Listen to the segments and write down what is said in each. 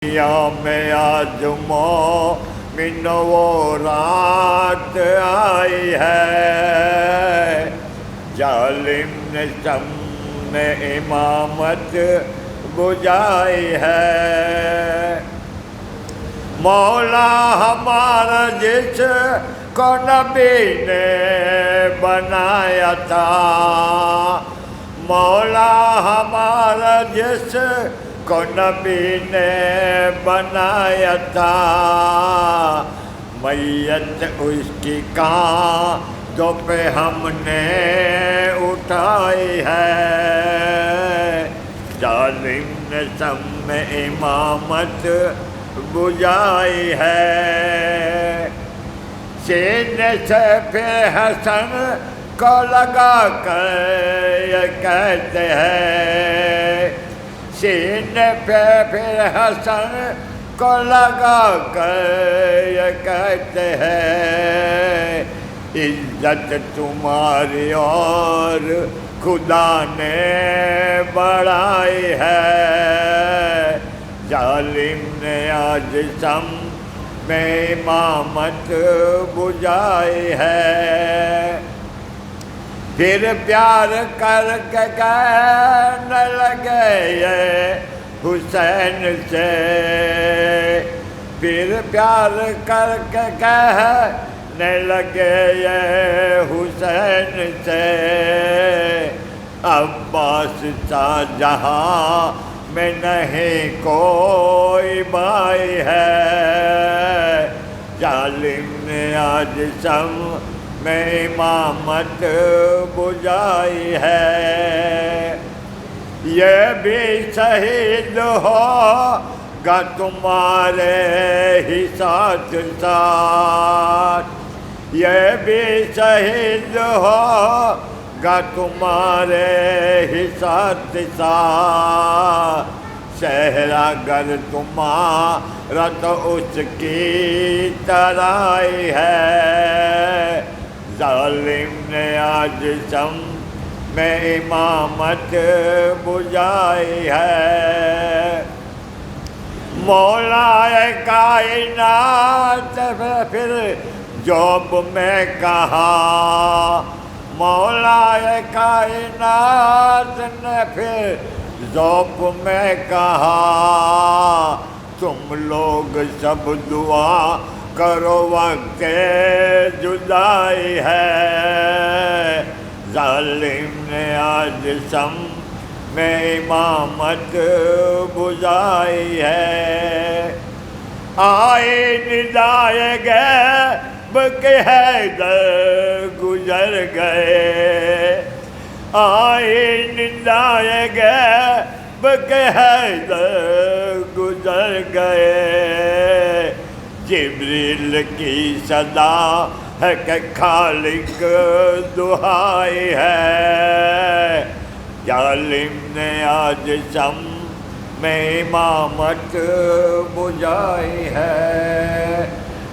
یوم آج مومن وہ رات آئی ہے، ظالم نے شمع امامت بجھائی ہے۔ مولا ہمارا جس کو نبی نے بنایا تھا، مولا ہمارا جس کو نبی نے بنایا تھا، میت اس کی کاندھوں پہ ہم نے اٹھائی ہے، ظالم نے شمع امامت بجھائی ہے۔ سینے سے پھر حسن کو لگا کر یہ کہتے ہیں، سینے پہ پھر حسن کو لگا کر یہ کہتے ہیں، عزت تمہاری اور خدا نے بڑھائی ہے، ظالم نے آج شمع امامت بجھائی ہے۔ پھر پیار کر کے کہنے لگے یہ حسین سے، پھر پیار کر کے کہنے لگے یہ حسین سے، عباس سا جہاں میں نہیں کوئی بھائی ہے، ظالم نے آج شمع امامت بجھائی ہے۔ یہ بھی شہید ہوگا تمہارے ہی ساتھ ساتھ، یہ بھی شہید ہوگا تمہارے ہی ساتھ ساتھ، صحرا گر تمہارا تو اس کی طرح ہی ہے، ظالم نے آج شمع امامت بجھائی ہے۔ مولا کائنات پھر جوب میں کہا، مولا کائنات نے پھر ذوب میں کہا، تم لوگ سب دعا کرو وقت جدائی ہے، ظالم نے آج شمع امامت بجھائی ہے۔ آئی ندائے غیب کے حیدر گزر گئے، آئی ندائے غیب کے حیدر گزر گئے، جبریل کی صدا ہے کہ خالق دعائی ہے، ظالم نے آج شمع امامت بجھائی ہے،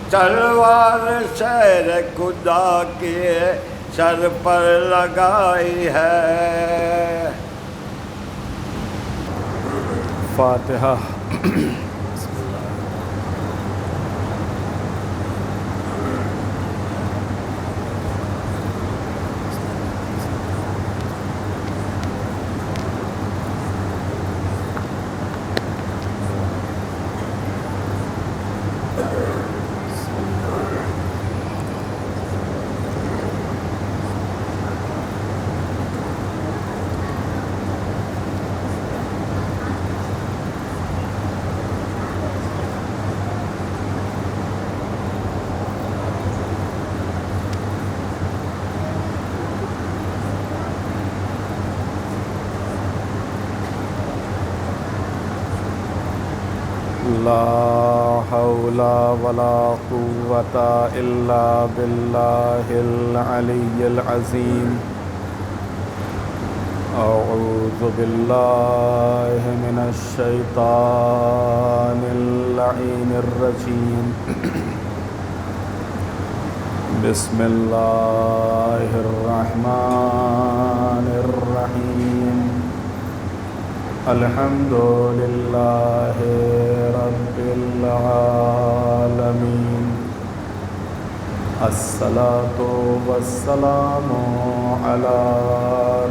تلوار شیر خدا کے سر پر لگائی ہے۔ فاتحہ۔ لا حول ولا قوة إلا بالله العلي العظيم۔ أعوذ بالله من الشيطان اللعين الرجيم، بسم الله الرحمن الرحيم، الحمد لله رب الصلاة والسلام على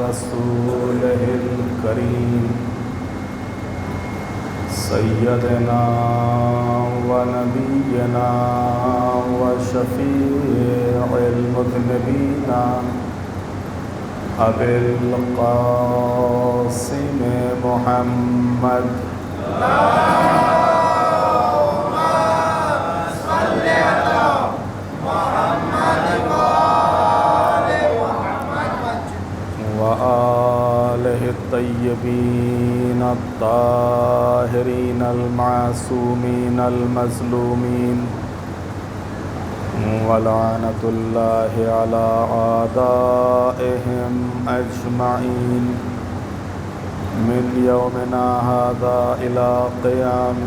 رسوله الكريم سيدنا ونبينا وشفيع المذنبين أبي القاسم محمد وآله الطيبين الطاهرين المعصومين المظلومين ولعنة الله على أعدائهم أجمعين من يومنا هذا إلى قيام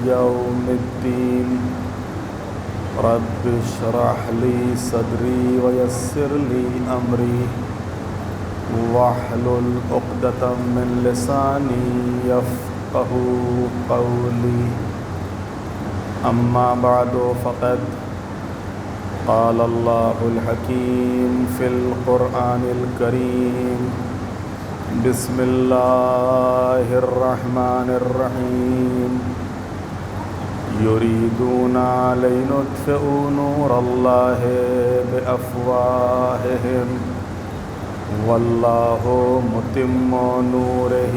يوم الدين رب اشرح لي صدري ويسر لي أمري واحلل عقدة من لساني يفقه قولي أما بعد فقد قال الله الحكيم في القرآن الكريم بسم الله الرحمن الرحيم يريدون ليطفئوا نور الله بأفواههم والله متم نوره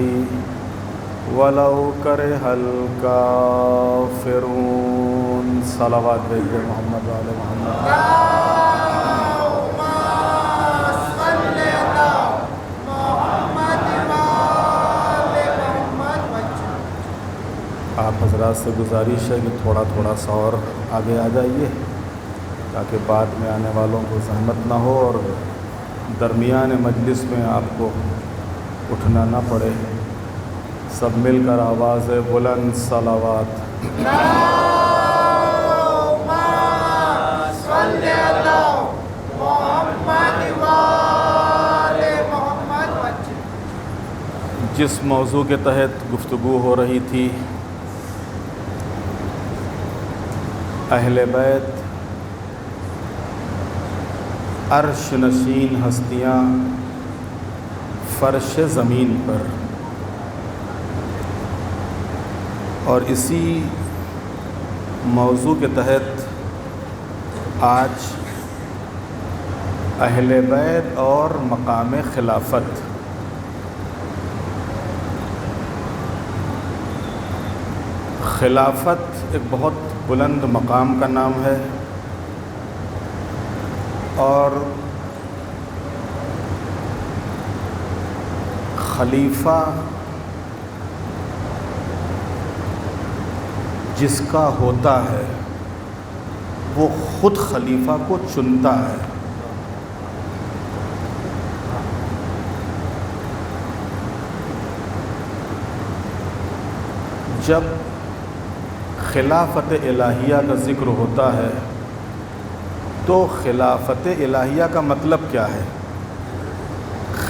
ولو كره الكافرون صلوات بھیجئے محمد وعلى محمد اللهم صل على محمد وآل محمد. آپ حضرات سے گزارش ہے کہ تھوڑا تھوڑا سا اور آگے آ جائیے تاکہ بعد میں آنے والوں کو زحمت نہ ہو اور درمیان مجلس میں آپ کو اٹھنا نہ پڑے. سب مل کر آواز بلند صلوات. اللهم صل على محمد وآل محمد. جس موضوع کے تحت گفتگو ہو رہی تھی اہل بیت عرش نشین ہستیاں فرش زمین پر، اور اسی موضوع کے تحت آج اہل بیت اور مقام خلافت. خلافت ایک بہت بلند مقام کا نام ہے اور خلیفہ جس کا ہوتا ہے وہ خود خلیفہ کو چنتا ہے. جب خلافت الہیہ کا ذکر ہوتا ہے تو خلافت الہیہ کا مطلب کیا ہے؟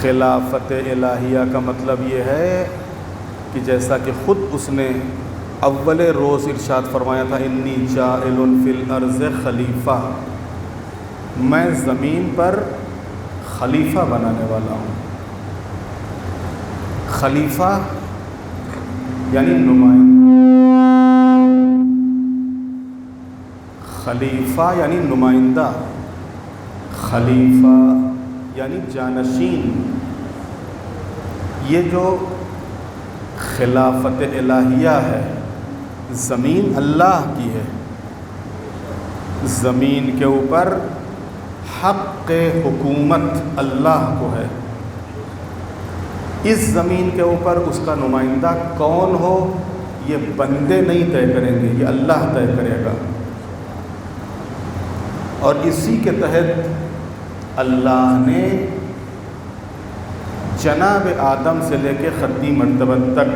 خلافت الہیہ کا مطلب یہ ہے کہ جیسا کہ خود اس نے اول روز ارشاد فرمایا تھا انی جاعل فی الارض خلیفہ، میں زمین پر خلیفہ بنانے والا ہوں. خلیفہ یعنی نمائندہ، خلیفہ یعنی نمائندہ، خلیفہ یعنی جانشین. یہ جو خلافت الہیہ ہے، زمین اللہ کی ہے، زمین کے اوپر حق حکومت اللہ کو ہے. اس زمین کے اوپر اس کا نمائندہ کون ہو یہ بندے نہیں طے کریں گے، یہ اللہ طے کرے گا. اور اسی کے تحت اللہ نے جناب آدم سے لے کے خطی مرتبہ تک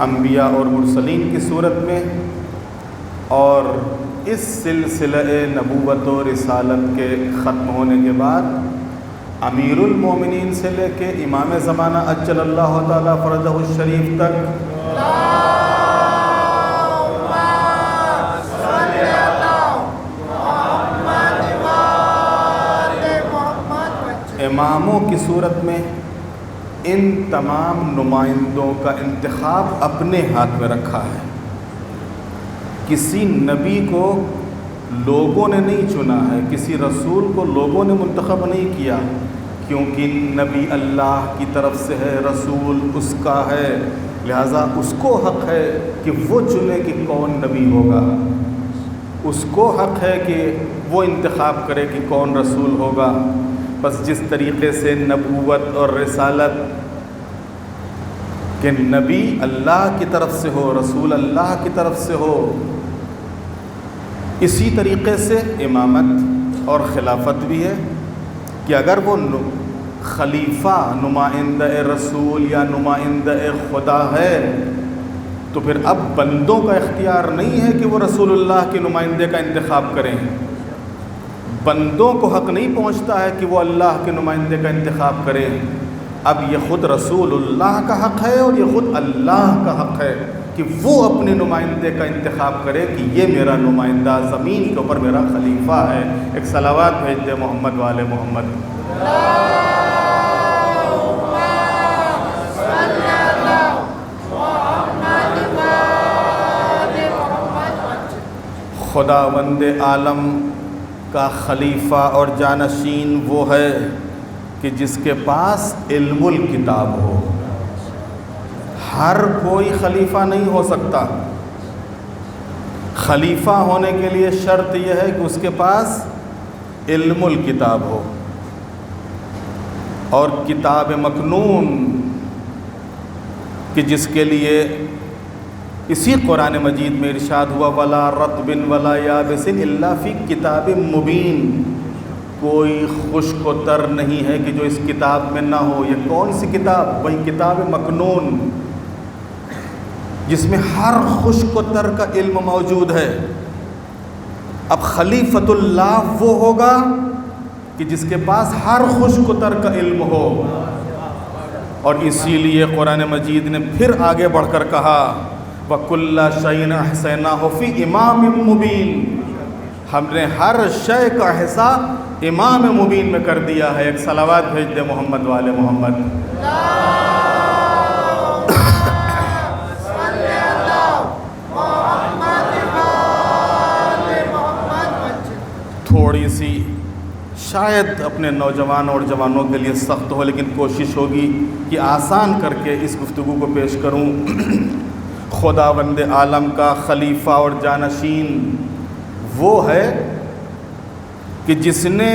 انبیاء اور مرسلین کی صورت میں، اور اس سلسلہ نبوت و رسالت کے ختم ہونے کے بعد امیر المومنین سے لے کے امام زمانہ اجل اللہ تعالیٰ فرجہ الشریف تک اماموں کی صورت میں ان تمام نمائندوں کا انتخاب اپنے ہاتھ میں رکھا ہے۔ کسی نبی کو لوگوں نے نہیں چنا ہے، کسی رسول کو لوگوں نے منتخب نہیں کیا، کیونکہ نبی اللہ کی طرف سے ہے، رسول اس کا ہے، لہٰذا اس کو حق ہے کہ وہ چنے کہ کون نبی ہوگا، اس کو حق ہے کہ وہ انتخاب کرے کہ کون رسول ہوگا۔ بس جس طریقے سے نبوت اور رسالت کہ نبی اللہ کی طرف سے ہو، رسول اللہ کی طرف سے ہو، اسی طریقے سے امامت اور خلافت بھی ہے کہ اگر وہ خلیفہ نمائندہ رسول یا نمائندہ خدا ہے تو پھر اب بندوں کا اختیار نہیں ہے کہ وہ رسول اللہ کے نمائندے کا انتخاب کریں، بندوں کو حق نہیں پہنچتا ہے کہ وہ اللہ کے نمائندے کا انتخاب کریں، اب یہ خود رسول اللہ کا حق ہے اور یہ خود اللہ کا حق ہے کہ وہ اپنے نمائندے کا انتخاب کرے کہ یہ میرا نمائندہ زمین کے اوپر میرا خلیفہ ہے۔ ایک صلوات بھیج دے محمد والے محمد۔ خداوند عالم کا خلیفہ اور جانشین وہ ہے کہ جس کے پاس علم الکتاب ہو۔ ہر کوئی خلیفہ نہیں ہو سکتا، خلیفہ ہونے کے لیے شرط یہ ہے کہ اس کے پاس علم الکتاب ہو، اور کتاب مکنون کہ جس کے لیے اسی قرآن مجید میں ارشاد ہوا وَلَا رَطْبٍ وَلَا يَابِسٍ إِلَّا فِي كِتَابٍ مُبِينٍ، کوئی خشک و تر نہیں ہے کہ جو اس کتاب میں نہ ہو۔ یہ کون سی کتاب؟ وہی کتاب مکنون جس میں ہر خشک و تر کا علم موجود ہے۔ اب خلیفۃ اللہ وہ ہوگا کہ جس کے پاس ہر خشک و تر کا علم ہو، اور اسی لیے قرآن مجید نے پھر آگے بڑھ کر کہا وَكُلَّ شَيْءٍ أَحْصَيْنَاهُ فِي إِمَامٍ مُبِينٍ، ہم نے ہر شے کا احصاء امام مبین میں کر دیا ہے۔ ایک صلوات بھیج دے محمد والے محمد۔ تھوڑی سی شاید اپنے نوجوانوں اور جوانوں کے لیے سخت ہو، لیکن کوشش ہوگی کہ آسان کر کے اس گفتگو کو پیش کروں۔ خداوند عالم کا خلیفہ اور جانشین وہ ہے کہ جس نے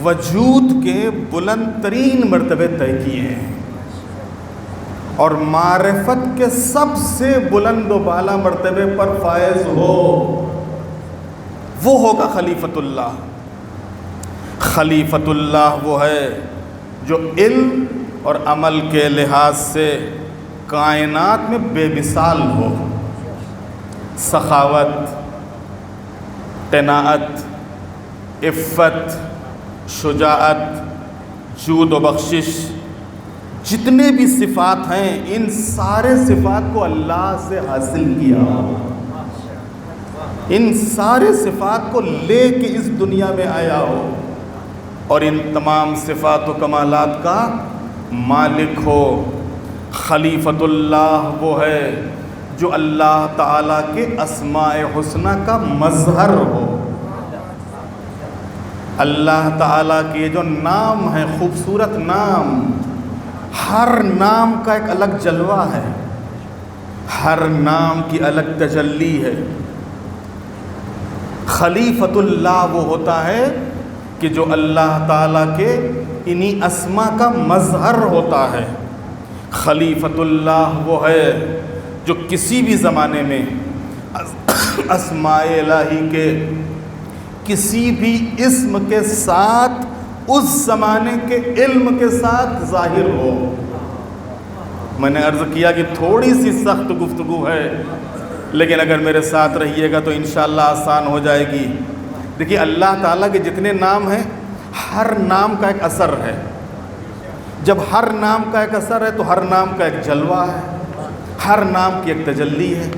وجود کے بلند ترین مرتبے طے کیے ہیں اور معرفت کے سب سے بلند و بالا مرتبے پر فائز ہو، وہ ہوگا خلیفۃ اللہ۔ خلیفۃ اللہ وہ ہے جو علم اور عمل کے لحاظ سے کائنات میں بے مثال ہو، سخاوت، قناعت، عفت، شجاعت، جود و بخشش، جتنے بھی صفات ہیں ان سارے صفات کو اللہ سے حاصل کیا، ان سارے صفات کو لے کے اس دنیا میں آیا ہو اور ان تمام صفات و کمالات کا مالک ہو۔ خلیفۃ اللہ وہ ہے جو اللہ تعالیٰ کے اسماء حسنہ کا مظہر ہو۔ اللہ تعالیٰ کے جو نام ہیں، خوبصورت نام، ہر نام کا ایک الگ جلوہ ہے، ہر نام کی الگ تجلی ہے۔ خلیفۃ اللہ وہ ہوتا ہے کہ جو اللہ تعالیٰ کے انہی اسماء کا مظہر ہوتا ہے۔ خلیفۃ اللہ وہ ہے جو کسی بھی زمانے میں اسماء الہی کے کسی بھی اسم کے ساتھ اس زمانے کے علم کے ساتھ ظاہر ہو۔ میں نے عرض کیا کہ تھوڑی سی سخت گفتگو ہے، لیکن اگر میرے ساتھ رہیے گا تو انشاءاللہ آسان ہو جائے گی۔ دیکھیے اللہ تعالیٰ کے جتنے نام ہیں ہر نام کا ایک اثر ہے، جب ہر نام کا ایک اثر ہے تو ہر نام کا ایک جلوہ ہے، ہر نام کی ایک تجلی ہے۔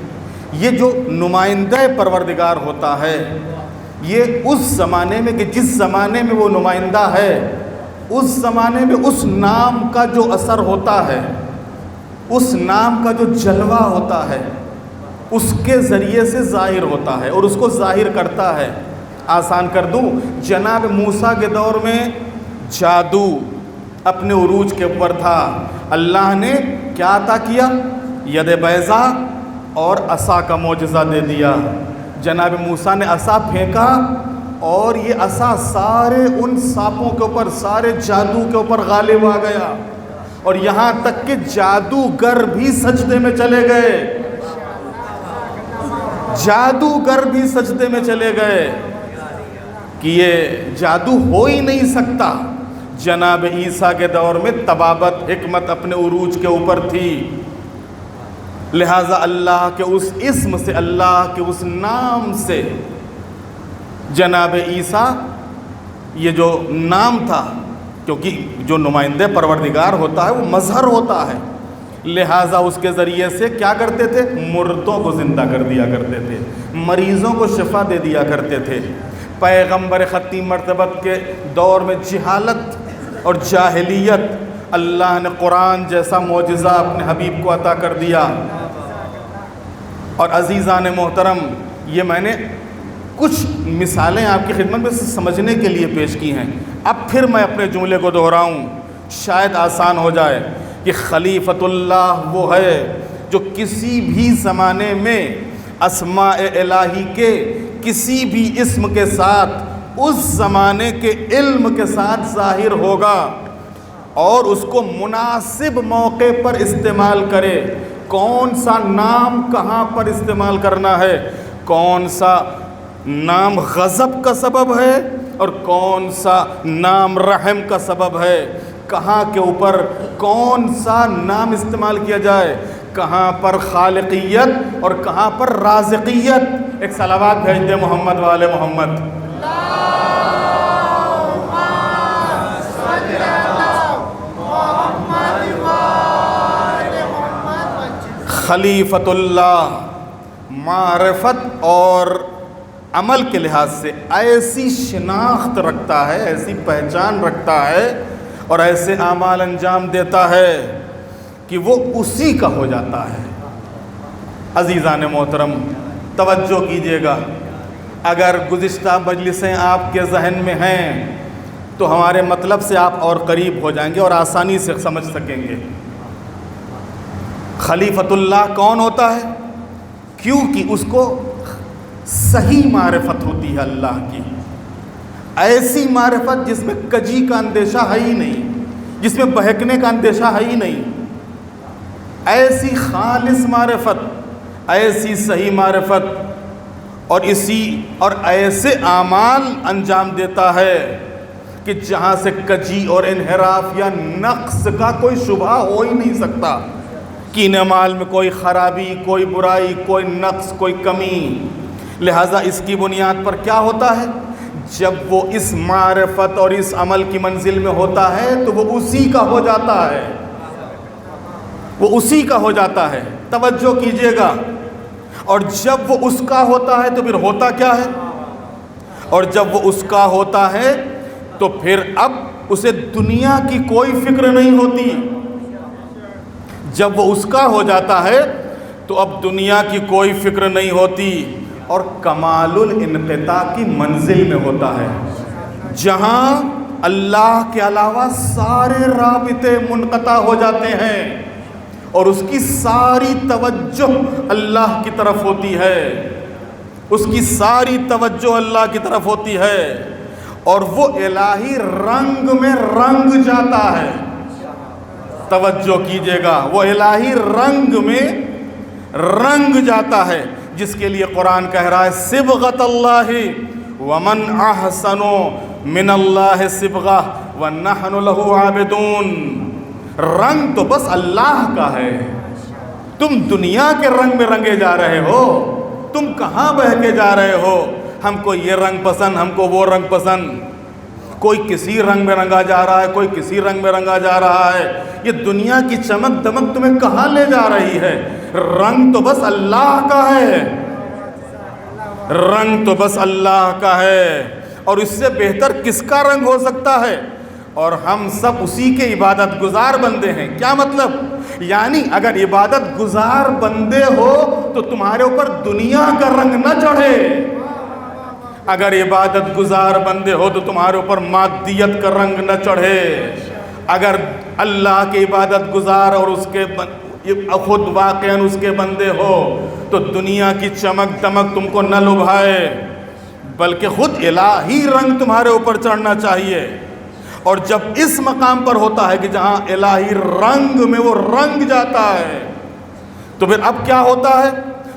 یہ جو نمائندہ پروردگار ہوتا ہے یہ اس زمانے میں کہ جس زمانے میں وہ نمائندہ ہے اس زمانے میں اس نام کا جو اثر ہوتا ہے، اس نام کا جو جلوہ ہوتا ہے، اس کے ذریعے سے ظاہر ہوتا ہے اور اس کو ظاہر کرتا ہے۔ آسان کر دوں، جناب موسیٰ کے دور میں جادو اپنے عروج کے اوپر تھا۔ اللہ نے کیا عطا کیا؟ ید بیضا اور عصا کا معجزہ دے دیا۔ جناب موسیٰ نے عصا پھینکا اور یہ عصا سارے ان سانپوں کے اوپر، سارے جادو کے اوپر غالب آ گیا، اور یہاں تک کہ جادوگر بھی سجدے میں چلے گئے، جادوگر بھی سجدے میں چلے گئے کہ یہ جادو ہو ہی نہیں سکتا۔ جناب عیسیٰ کے دور میں طبابت، حکمت اپنے عروج کے اوپر تھی، لہٰذا اللہ کے اس اسم سے، اللہ کے اس نام سے جناب عیسیٰ، یہ جو نام تھا، کیونکہ جو نمائندہ پروردگار ہوتا ہے وہ مظہر ہوتا ہے، لہٰذا اس کے ذریعے سے کیا کرتے تھے؟ مردوں کو زندہ کر دیا کرتے تھے، مریضوں کو شفا دے دیا کرتے تھے۔ پیغمبر ختم مرتبت کے دور میں جہالت اور جاہلیت، اللہ نے قرآن جیسا معجزہ اپنے حبیب کو عطا کر دیا۔ اور عزیزان محترم، یہ میں نے کچھ مثالیں آپ کی خدمت میں سمجھنے کے لیے پیش کی ہیں، اب پھر میں اپنے جملے کو دہراؤں، شاید آسان ہو جائے کہ خلیفۃ اللہ وہ ہے جو کسی بھی زمانے میں اسماء الہی کے کسی بھی اسم کے ساتھ اس زمانے کے علم کے ساتھ ظاہر ہوگا اور اس کو مناسب موقع پر استعمال کرے۔ کون سا نام کہاں پر استعمال کرنا ہے، کون سا نام غضب کا سبب ہے اور کون سا نام رحم کا سبب ہے، کہاں کے اوپر کون سا نام استعمال کیا جائے، کہاں پر خالقیت اور کہاں پر رازقیت۔ ایک صلوات بھیج دیں محمد والے محمد۔ خلیفۃ اللہ معرفت اور عمل کے لحاظ سے ایسی شناخت رکھتا ہے، ایسی پہچان رکھتا ہے اور ایسے اعمال انجام دیتا ہے کہ وہ اسی کا ہو جاتا ہے۔ عزیزان محترم، توجہ کیجیے گا، اگر گزشتہ مجلسیں آپ کے ذہن میں ہیں تو ہمارے مطلب سے آپ اور قریب ہو جائیں گے اور آسانی سے سمجھ سکیں گے۔ خلیفۃ اللہ کون ہوتا ہے؟ کیونکہ اس کو صحیح معرفت ہوتی ہے اللہ کی، ایسی معرفت جس میں کجی کا اندیشہ ہے ہی نہیں، جس میں بہکنے کا اندیشہ ہے ہی نہیں، ایسی خالص معرفت، ایسی صحیح معرفت، اور ایسے اعمال انجام دیتا ہے کہ جہاں سے کجی اور انحراف یا نقص کا کوئی شبہ ہو ہی نہیں سکتا، کین مال میں کوئی خرابی، کوئی برائی، کوئی نقص، کوئی کمی۔ لہٰذا اس کی بنیاد پر کیا ہوتا ہے؟ جب وہ اس معرفت اور اس عمل کی منزل میں ہوتا ہے تو وہ اسی کا ہو جاتا ہے، وہ اسی کا ہو جاتا ہے۔ توجہ کیجیے گا، اور جب وہ اس کا ہوتا ہے تو پھر ہوتا کیا ہے؟ اور جب وہ اس کا ہوتا ہے تو پھر اب اسے دنیا کی کوئی فکر نہیں ہوتی۔ جب وہ اس کا ہو جاتا ہے تو اب دنیا کی کوئی فکر نہیں ہوتی اور کمال الانقطاع کی منزل میں ہوتا ہے، جہاں اللہ کے علاوہ سارے رابطے منقطع ہو جاتے ہیں اور اس کی ساری توجہ اللہ کی طرف ہوتی ہے، اس کی ساری توجہ اللہ کی طرف ہوتی ہے اور وہ الہی رنگ میں رنگ جاتا ہے۔ توجہ کیجیے گا، وہ الہی رنگ میں رنگ جاتا ہے، جس کے لیے قرآن کہہ رہا ہے صبغۃ اللہ ومن احسن من اللہ صبغہ ونحن لہ عابدون۔ رنگ تو بس اللہ کا ہے، تم دنیا کے رنگ میں رنگے جا رہے ہو، تم کہاں بہہ کے جا رہے ہو؟ ہم کو یہ رنگ پسند، ہم کو وہ رنگ پسند، کوئی کسی رنگ میں رنگا جا رہا ہے، کوئی کسی رنگ میں رنگا جا رہا ہے۔ یہ دنیا کی چمک دمک تمہیں کہاں لے جا رہی ہے؟ رنگ تو بس اللہ کا ہے، رنگ تو بس اللہ کا ہے، اور اس سے بہتر کس کا رنگ ہو سکتا ہے؟ اور ہم سب اسی کے عبادت گزار بندے ہیں. کیا مطلب؟ یعنی اگر عبادت گزار بندے ہو تو تمہارے اوپر دنیا کا رنگ نہ چڑھے. اگر عبادت گزار بندے ہو تو تمہارے اوپر مادیت کا رنگ نہ چڑھے. اگر اللہ کے عبادت گزار اور اس کے خود واقعاً اس کے بندے ہو تو دنیا کی چمک دمک تم کو نہ لبھائے، بلکہ خود الہی رنگ تمہارے اوپر چڑھنا چاہیے. اور جب اس مقام پر ہوتا ہے کہ جہاں الہی رنگ میں وہ رنگ جاتا ہے تو پھر اب کیا ہوتا ہے؟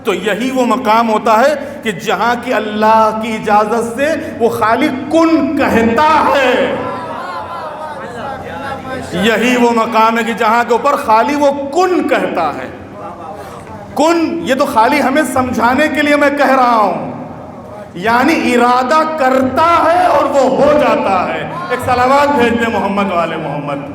تو یہی وہ مقام ہوتا ہے کہ جہاں کی اللہ کی اجازت سے وہ خالق کن کہتا ہے. یہی وہ مقام ہے کہ جہاں کے اوپر خالی وہ کن کہتا ہے. کن یہ تو خالی ہمیں سمجھانے کے لیے میں کہہ رہا ہوں، یعنی ارادہ کرتا ہے اور وہ ہو جاتا ہے. ایک صلوات بھیج دیں محمد والے محمد.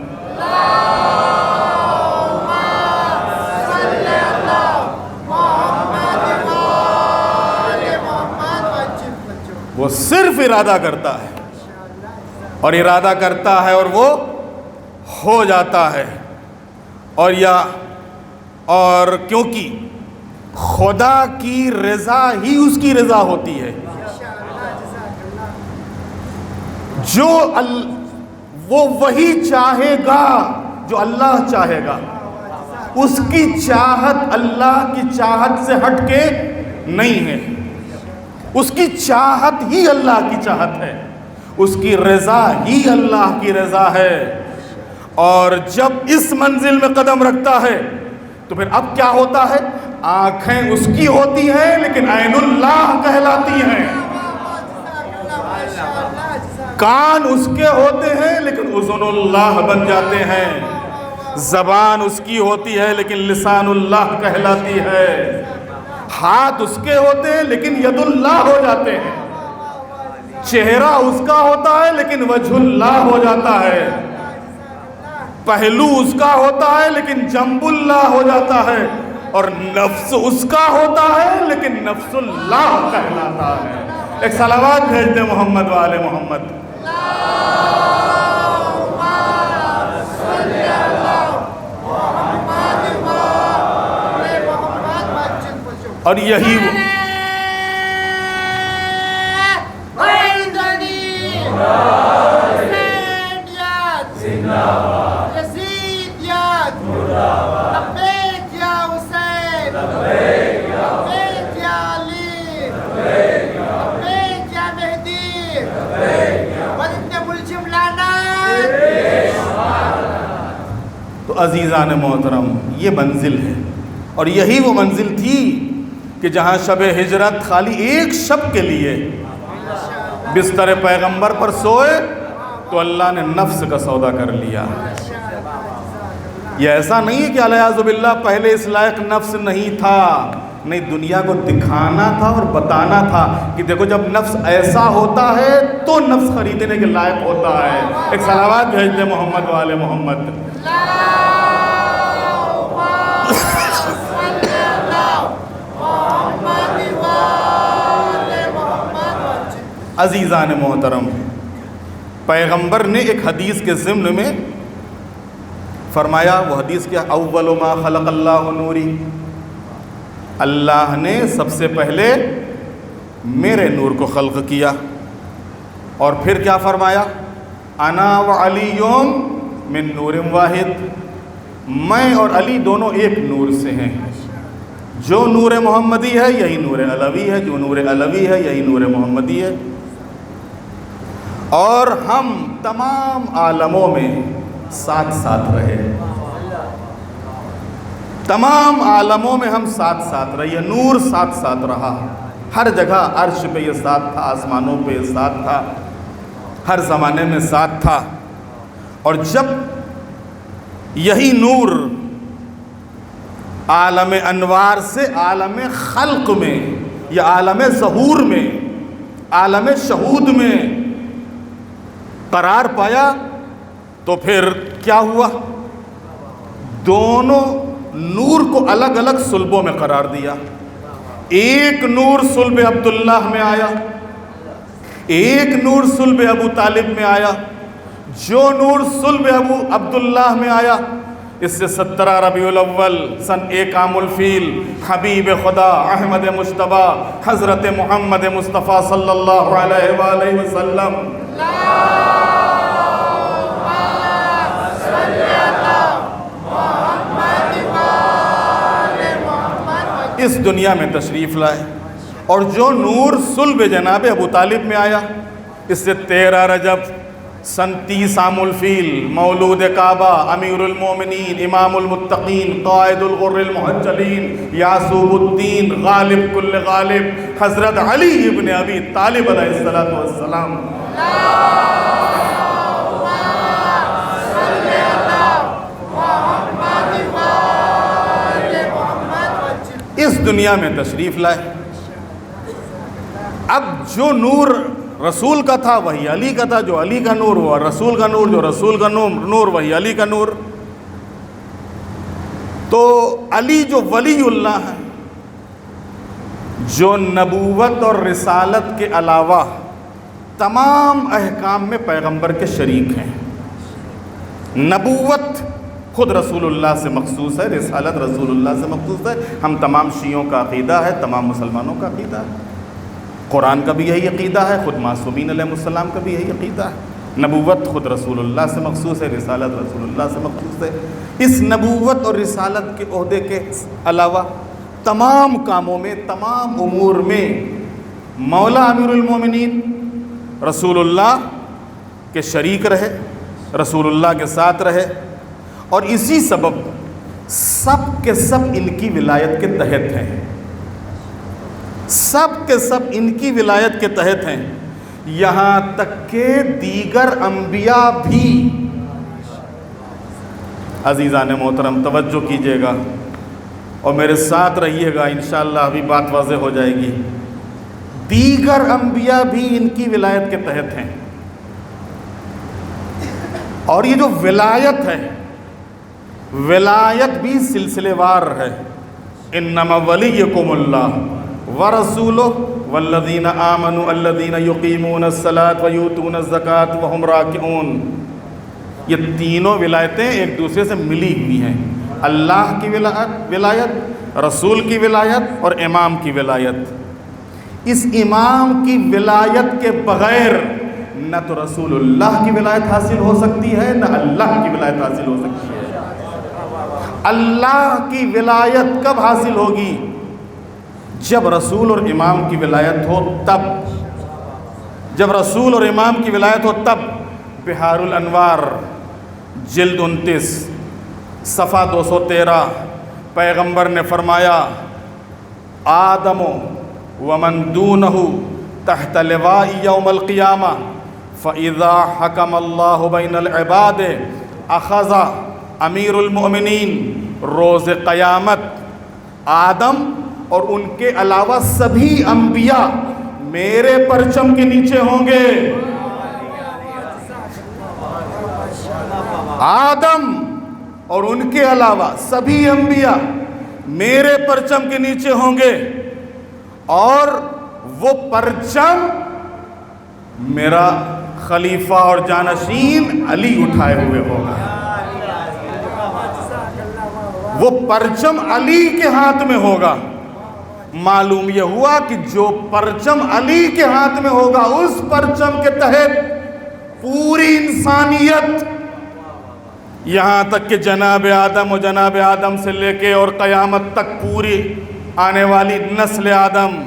وہ صرف ارادہ کرتا ہے اور ارادہ کرتا ہے اور وہ ہو جاتا ہے. اور کیونکہ خدا کی رضا ہی اس کی رضا ہوتی ہے. جو وہ وہی چاہے گا جو اللہ چاہے گا. اس کی چاہت اللہ کی چاہت سے ہٹ کے نہیں ہے. اس کی چاہت ہی اللہ کی چاہت ہے. اس کی رضا ہی اللہ کی رضا ہے. اور جب اس منزل میں قدم رکھتا ہے تو پھر اب کیا ہوتا ہے؟ آنکھیں اس کی ہوتی ہیں لیکن عین اللہ کہلاتی ہیں. کان اس کے ہوتے ہیں لیکن اذن اللہ بن جاتے ہیں. زبان اس کی ہوتی ہے لیکن لسان اللہ کہلاتی ہے. ہاتھ اس کے ہوتے ہیں لیکن ید اللہ ہو جاتے ہیں. چہرہ اس کا ہوتا ہے لیکن وجہ اللہ ہو جاتا ہے. پہلو اس کا ہوتا ہے لیکن جنب اللہ ہو جاتا ہے. اور نفس اس کا ہوتا ہے لیکن نفس اللہ کہلاتا ہے. ایک صلوات بھیج دیں محمد والے محمد. اور یہی تو عزیزان محترم یہ منزل ہے. اور یہی وہ منزل تھی کہ جہاں شب ہجرت خالی ایک شب کے لیے بستر پیغمبر پر سوئے تو اللہ نے نفس کا سودا کر لیا. یہ ایسا نہیں ہے کہ الیاذ باللہ پہلے اس لائق نفس نہیں تھا. نہیں، دنیا کو دکھانا تھا اور بتانا تھا کہ دیکھو جب نفس ایسا ہوتا ہے تو نفس خریدنے کے لائق ہوتا ہے. ایک صلوات بھیج دیں محمد والے محمد. عزیزان محترم، پیغمبر نے ایک حدیث کے ضمن میں فرمایا، وہ حدیث کیا؟ اول ما خلق اللہ نوری. اللہ نے سب سے پہلے میرے نور کو خلق کیا. اور پھر کیا فرمایا؟ انا وعلی من نور واحد. میں اور علی دونوں ایک نور سے ہیں. جو نور محمدی ہے یہی نور علوی ہے، جو نور علوی ہے یہی نور محمدی ہے. اور ہم تمام عالموں میں ساتھ ساتھ رہے. تمام عالموں میں ہم ساتھ ساتھ رہے. یہ نور ساتھ ساتھ رہا. ہر جگہ عرش پہ یہ ساتھ تھا، آسمانوں پہ یہ ساتھ تھا، ہر زمانے میں ساتھ تھا. اور جب یہی نور عالم انوار سے عالم خلق میں یا عالم ظہور میں، عالم شہود میں قرار پایا تو پھر کیا ہوا؟ دونوں نور کو الگ الگ صلبوں میں قرار دیا. ایک نور صلب عبداللہ میں آیا، ایک نور صلب ابو طالب میں آیا. جو نور صلب ابو عبداللہ میں آیا، اس سے 17 ربیع الاول سن 1 عام الفیل حبیب خدا احمد مجتبیٰ حضرت محمد مصطفیٰ صلی اللہ علیہ وآلہ وسلم اس دنیا میں تشریف لائے، اور جو نور صلب جناب ابو طالب میں آیا، اس سے 13 رجب سن 30 عام الفیل مولود کعبہ امیر المومنین امام المتقین قائد الغر المحجلین یعصوب الدین غالب کل غالب حضرت علی ابن ابی طالب علیہ السلام اس دنیا میں تشریف لائے۔ اب جو نور رسول کا تھا وہی علی کا تھا، جو علی کا نور ہوا رسول کا نور، جو رسول کا نور وہی علی کا نور۔ تو علی جو ولی اللہ ہے، جو نبوت اور رسالت کے علاوہ تمام احکام میں پیغمبر کے شریک ہیں۔ نبوت خود رسول اللہ سے مخصوص ہے، رسالت رسول اللہ سے مخصوص ہے۔ ہم تمام شیعوں کا عقیدہ ہے، تمام مسلمانوں کا عقیدہ ہے، قرآن کا بھی یہی عقیدہ ہے، خود معصومین علیہ السلام کا بھی یہی عقیدہ ہے۔ نبوت خود رسول اللہ سے مخصوص ہے، رسالت رسول اللہ سے مخصوص ہے۔ اس نبوت اور رسالت کے عہدے کے علاوہ تمام کاموں میں، تمام امور میں مولا امیر المومنین رسول اللہ کے شریک رہے، رسول اللہ کے ساتھ رہے، اور اسی سبب سب کے سب ان کی ولایت کے تحت ہیں، سب کے سب ان کی ولایت کے تحت ہیں، یہاں تک کہ دیگر انبیاء بھی۔ عزیزان محترم توجہ کیجیے گا اور میرے ساتھ رہیے گا، انشاءاللہ ابھی بات واضح ہو جائے گی۔ دیگر انبیاء بھی ان کی ولایت کے تحت ہیں، اور یہ جو ولایت ہے، ولایت بھی سلسلے وار ہے۔ انما ولیکم اللہ ورسولہ والذین آمنوا الذین یقیمون الصلاۃ ویؤتون الزکاۃ وہم راکعون۔ یہ تینوں ولایتیں ایک دوسرے سے ملی ہوئی ہیں، اللہ کی ولایت، رسول کی ولایت اور امام کی ولایت۔ اس امام کی ولایت کے بغیر نہ تو رسول اللہ کی ولایت حاصل ہو سکتی ہے، نہ اللہ کی ولایت حاصل ہو سکتی ہے۔ اللہ کی ولایت کب حاصل ہوگی؟ جب رسول اور امام کی ولایت ہو تب، جب رسول اور امام کی ولایت ہو تب۔ بحار الانوار جلد 29 صفحہ 213 پیغمبر نے فرمایا، آدم ومن دونہ تحت لواء یوم القیامہ فإذا حکم اللہ بین العباد اخذ امیر المؤمنین روز قیامت آدم اور ان کے علاوہ سبھی انبیاء میرے پرچم کے نیچے ہوں گے۔ آدم اور ان کے علاوہ سبھی انبیاء میرے پرچم کے نیچے ہوں گے، اور وہ پرچم میرا خلیفہ اور جانشین علی اٹھائے ہوئے ہوگا۔ وہ پرچم علی کے ہاتھ میں ہوگا۔ معلوم یہ ہوا کہ جو پرچم علی کے ہاتھ میں ہوگا، اس پرچم کے تحت پوری انسانیت، یہاں تک کہ جناب آدم اور جناب آدم سے لے کے اور قیامت تک پوری آنے والی نسل آدم،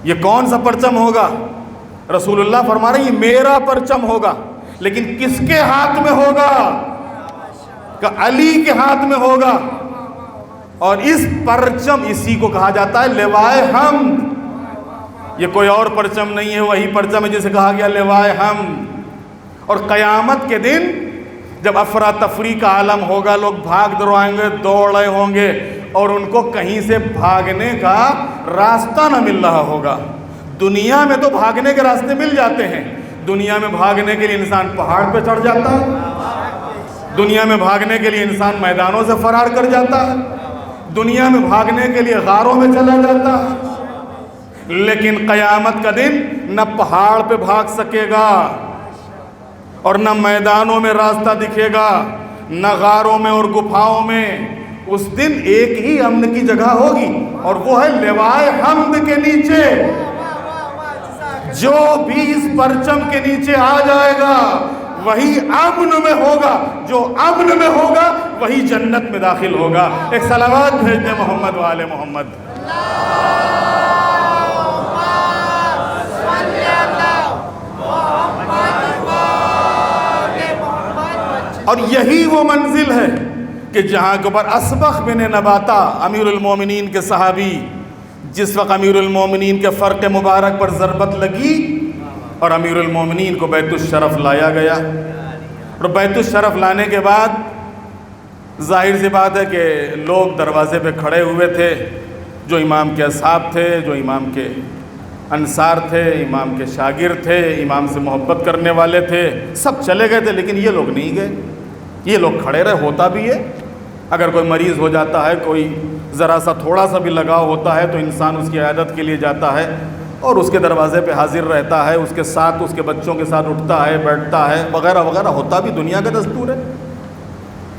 یہ کون سا پرچم ہوگا؟ رسول اللہ فرما رہے ہیں یہ میرا پرچم ہوگا، لیکن کس کے ہاتھ میں ہوگا؟ کہ علی کے ہاتھ میں ہوگا۔ اور اس پرچم، اسی کو کہا جاتا ہے لوائے حمد۔ یہ کوئی اور پرچم نہیں ہے، وہی پرچم ہے جسے کہا گیا لوائے حمد۔ اور قیامت کے دن جب افراتفری کا عالم ہوگا، لوگ بھاگ دوڑائیں گے، دوڑ رہے ہوں گے، اور ان کو کہیں سے بھاگنے کا راستہ نہ مل رہا ہوگا۔ دنیا میں تو بھاگنے کے راستے مل جاتے ہیں، دنیا میں بھاگنے کے لیے انسان پہاڑ پہ چڑھ جاتا ہے، دنیا میں بھاگنے کے لیے انسان میدانوں سے فرار کر جاتا ہے، دنیا میں بھاگنے کے لیے غاروں میں چلا جاتا ہے، لیکن قیامت کا دن نہ پہاڑ پہ بھاگ سکے گا، اور نہ میدانوں میں راستہ دکھے گا، نہ غاروں میں اور گپھاؤں میں۔ اس دن ایک ہی امن کی جگہ ہوگی، اور وہ ہے لوائے حمد کے نیچے۔ جو بھی اس پرچم کے نیچے آ جائے گا وہی امن میں ہوگا، جو امن میں ہوگا وہی جنت میں داخل ہوگا۔ ایک صلوات بھیج دیں محمد و آل محمد۔ اور یہی وہ منزل ہے کہ جہاں کے اوپر اسبغ بن نباتہ امیر المومنین کے صحابی، جس وقت امیر المومنین کے فرق مبارک پر ضربت لگی اور امیر المومنین کو بیت الشرف لایا گیا، اور بیت الشرف لانے کے بعد ظاہر سی بات ہے کہ لوگ دروازے پہ کھڑے ہوئے تھے، جو امام کے اصحاب تھے، جو امام کے انصار تھے، امام کے شاگرد تھے، امام سے محبت کرنے والے تھے، سب چلے گئے تھے، لیکن یہ لوگ نہیں گئے، یہ لوگ کھڑے رہے۔ ہوتا بھی ہے، اگر کوئی مریض ہو جاتا ہے، کوئی ذرا سا تھوڑا سا بھی لگاؤ ہوتا ہے تو انسان اس کی عیادت کے لیے جاتا ہے اور اس کے دروازے پہ حاضر رہتا ہے، اس کے ساتھ، اس کے بچوں کے ساتھ اٹھتا ہے، بیٹھتا ہے، وغیرہ وغیرہ، ہوتا بھی دنیا کا دستور ہے۔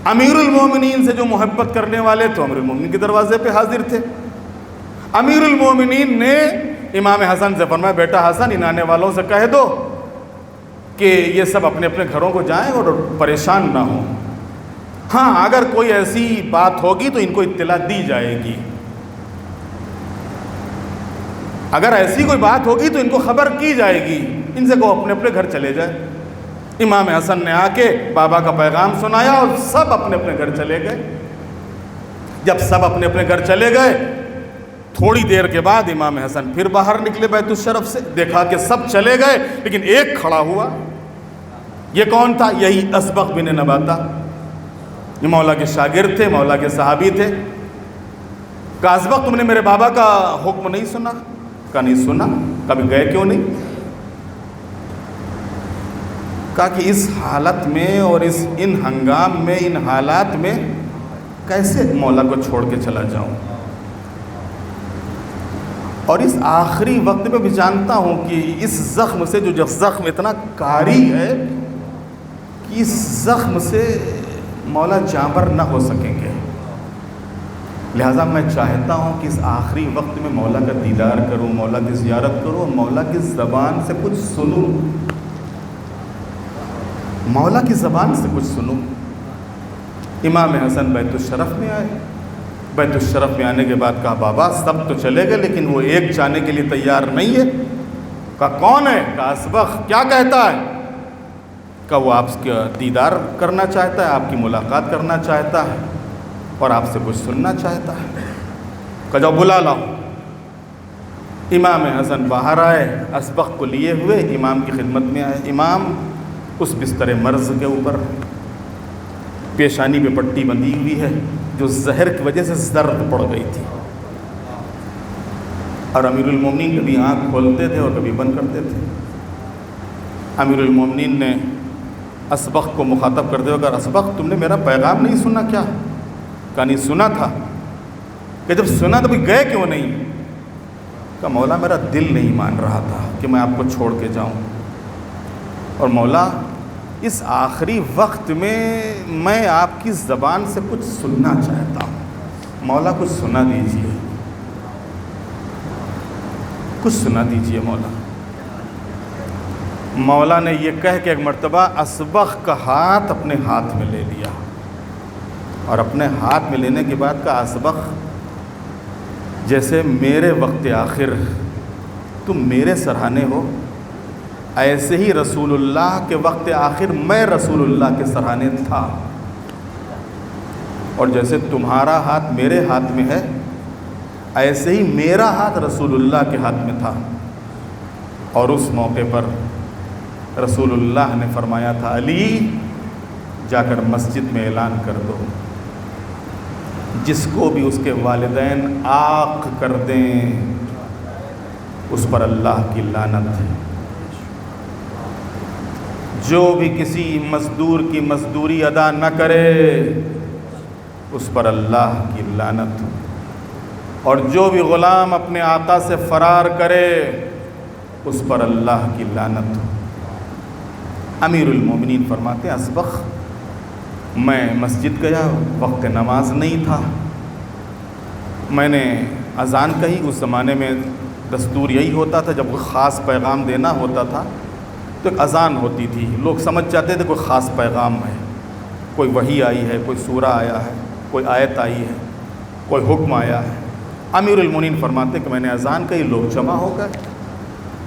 امیر المومنین سے جو محبت کرنے والے تھے امیر المومنین کے دروازے پہ حاضر تھے۔ امیر المومنین نے امام حسن سے فرمایا، بیٹا حسن، ان آنے والوں سے کہہ دو کہ یہ سب اپنے اپنے گھروں کو جائیں اور پریشان نہ ہوں، ہاں اگر کوئی ایسی بات ہوگی تو ان کو اطلاع دی جائے گی، اگر ایسی کوئی بات ہوگی تو ان کو خبر کی جائے گی، ان سے کہو اپنے اپنے گھر چلے جائیں۔ امام حسن نے آ کے بابا کا پیغام سنایا اور سب اپنے اپنے گھر چلے گئے۔ جب سب اپنے اپنے گھر چلے گئے، تھوڑی دیر کے بعد امام حسن پھر باہر نکلے بیت الشرف سے، دیکھا کہ سب چلے گئے لیکن ایک کھڑا ہوا۔ یہ کون تھا؟ یہی اسبغ بن نباتہ، یہ مولا کے شاگرد تھے، مولا کے صحابی تھے۔ کہا اسبغ، تم نے میرے بابا کا حکم نہیں سنا؟ کہا نہیں سنا۔ کبھی گئے کیوں نہیں؟ کہا کہ اس حالت میں اور ان ہنگام میں، ان حالات میں کیسے مولا کو چھوڑ کے چلا جاؤں، اور اس آخری وقت میں بھی جانتا ہوں کہ اس زخم سے، جو زخم اتنا کاری ہے کہ اس زخم سے مولا جانبر نہ ہو سکیں گے، لہٰذا میں چاہتا ہوں کہ اس آخری وقت میں مولا کا دیدار کروں، مولا کی زیارت کروں، اور مولا کی زبان سے کچھ سنوں، مولا کی زبان سے کچھ سنوں۔ امام حسن بیت الشرف میں آئے۔ بیت الشرف میں آنے کے بعد کہا بابا سب تو چلے گئے لیکن وہ ایک جانے کے لیے تیار نہیں ہے۔ کہا کون ہے؟ کہا اسبغ۔ کیا کہتا ہے؟ کہا وہ آپ کا دیدار کرنا چاہتا ہے، آپ کی ملاقات کرنا چاہتا ہے اور آپ سے کچھ سننا چاہتا ہے۔ کہا جاؤ بلا لاؤ۔ امام حسن باہر آئے، اسبغ کو لیے ہوئے امام کی خدمت میں آئے۔ امام اس بستر مرض کے اوپر، پیشانی پہ پٹی بندھی ہوئی ہے جو زہر کی وجہ سے زرد پڑ گئی تھی، اور امیر المومنین کبھی آنکھ کھولتے تھے اور کبھی بند کرتے تھے۔ امیر المومنین نے اسبغ کو مخاطب کرتے ہوئے کہا اسبغ، تم نے میرا پیغام نہیں سنا کیا؟ کہا نہیں سنا تھا۔ کہ جب سنا تو بھی گئے کیوں نہیں؟ کہا مولا میرا دل نہیں مان رہا تھا کہ میں آپ کو چھوڑ کے جاؤں، اور مولا اس آخری وقت میں آپ کی زبان سے کچھ سننا چاہتا ہوں، مولا کچھ سنا دیجیے، کچھ سنا دیجیے مولا۔ مولا نے یہ کہہ کے ایک مرتبہ اسبغ کا ہاتھ اپنے ہاتھ میں لے لیا، اور اپنے ہاتھ میں لینے کے بعد کہا اسبغ، جیسے میرے وقت آخر تم میرے سرہانے ہو، ایسے ہی رسول اللہ کے وقت آخر میں رسول اللہ کے سرہانے تھا، اور جیسے تمہارا ہاتھ میرے ہاتھ میں ہے ایسے ہی میرا ہاتھ رسول اللہ کے ہاتھ میں تھا۔ اور اس موقع پر رسول اللہ نے فرمایا تھا علی جا کر مسجد میں اعلان کر دو، جس کو بھی اس کے والدین عاق کر دیں اس پر اللہ کی لعنت ہے، جو بھی کسی مزدور کی مزدوری ادا نہ کرے اس پر اللہ کی لعنت، اور جو بھی غلام اپنے آقا سے فرار کرے اس پر اللہ کی لعنت۔ امیر المومنین فرماتے ہیں اسبغ میں مسجد گیا، وقت نماز نہیں تھا، میں نے اذان کہی۔ اس زمانے میں دستور یہی ہوتا تھا، جب کوئی خاص پیغام دینا ہوتا تھا تو ایک اذان ہوتی تھی، لوگ سمجھ جاتے تھے کوئی خاص پیغام ہے، کوئی وحی آئی ہے، کوئی سورہ آیا ہے، کوئی آیت آئی ہے، کوئی حکم آیا ہے۔ امیر المومنین فرماتے کہ میں نے اذان کہی، لوگ جمع ہو گئے،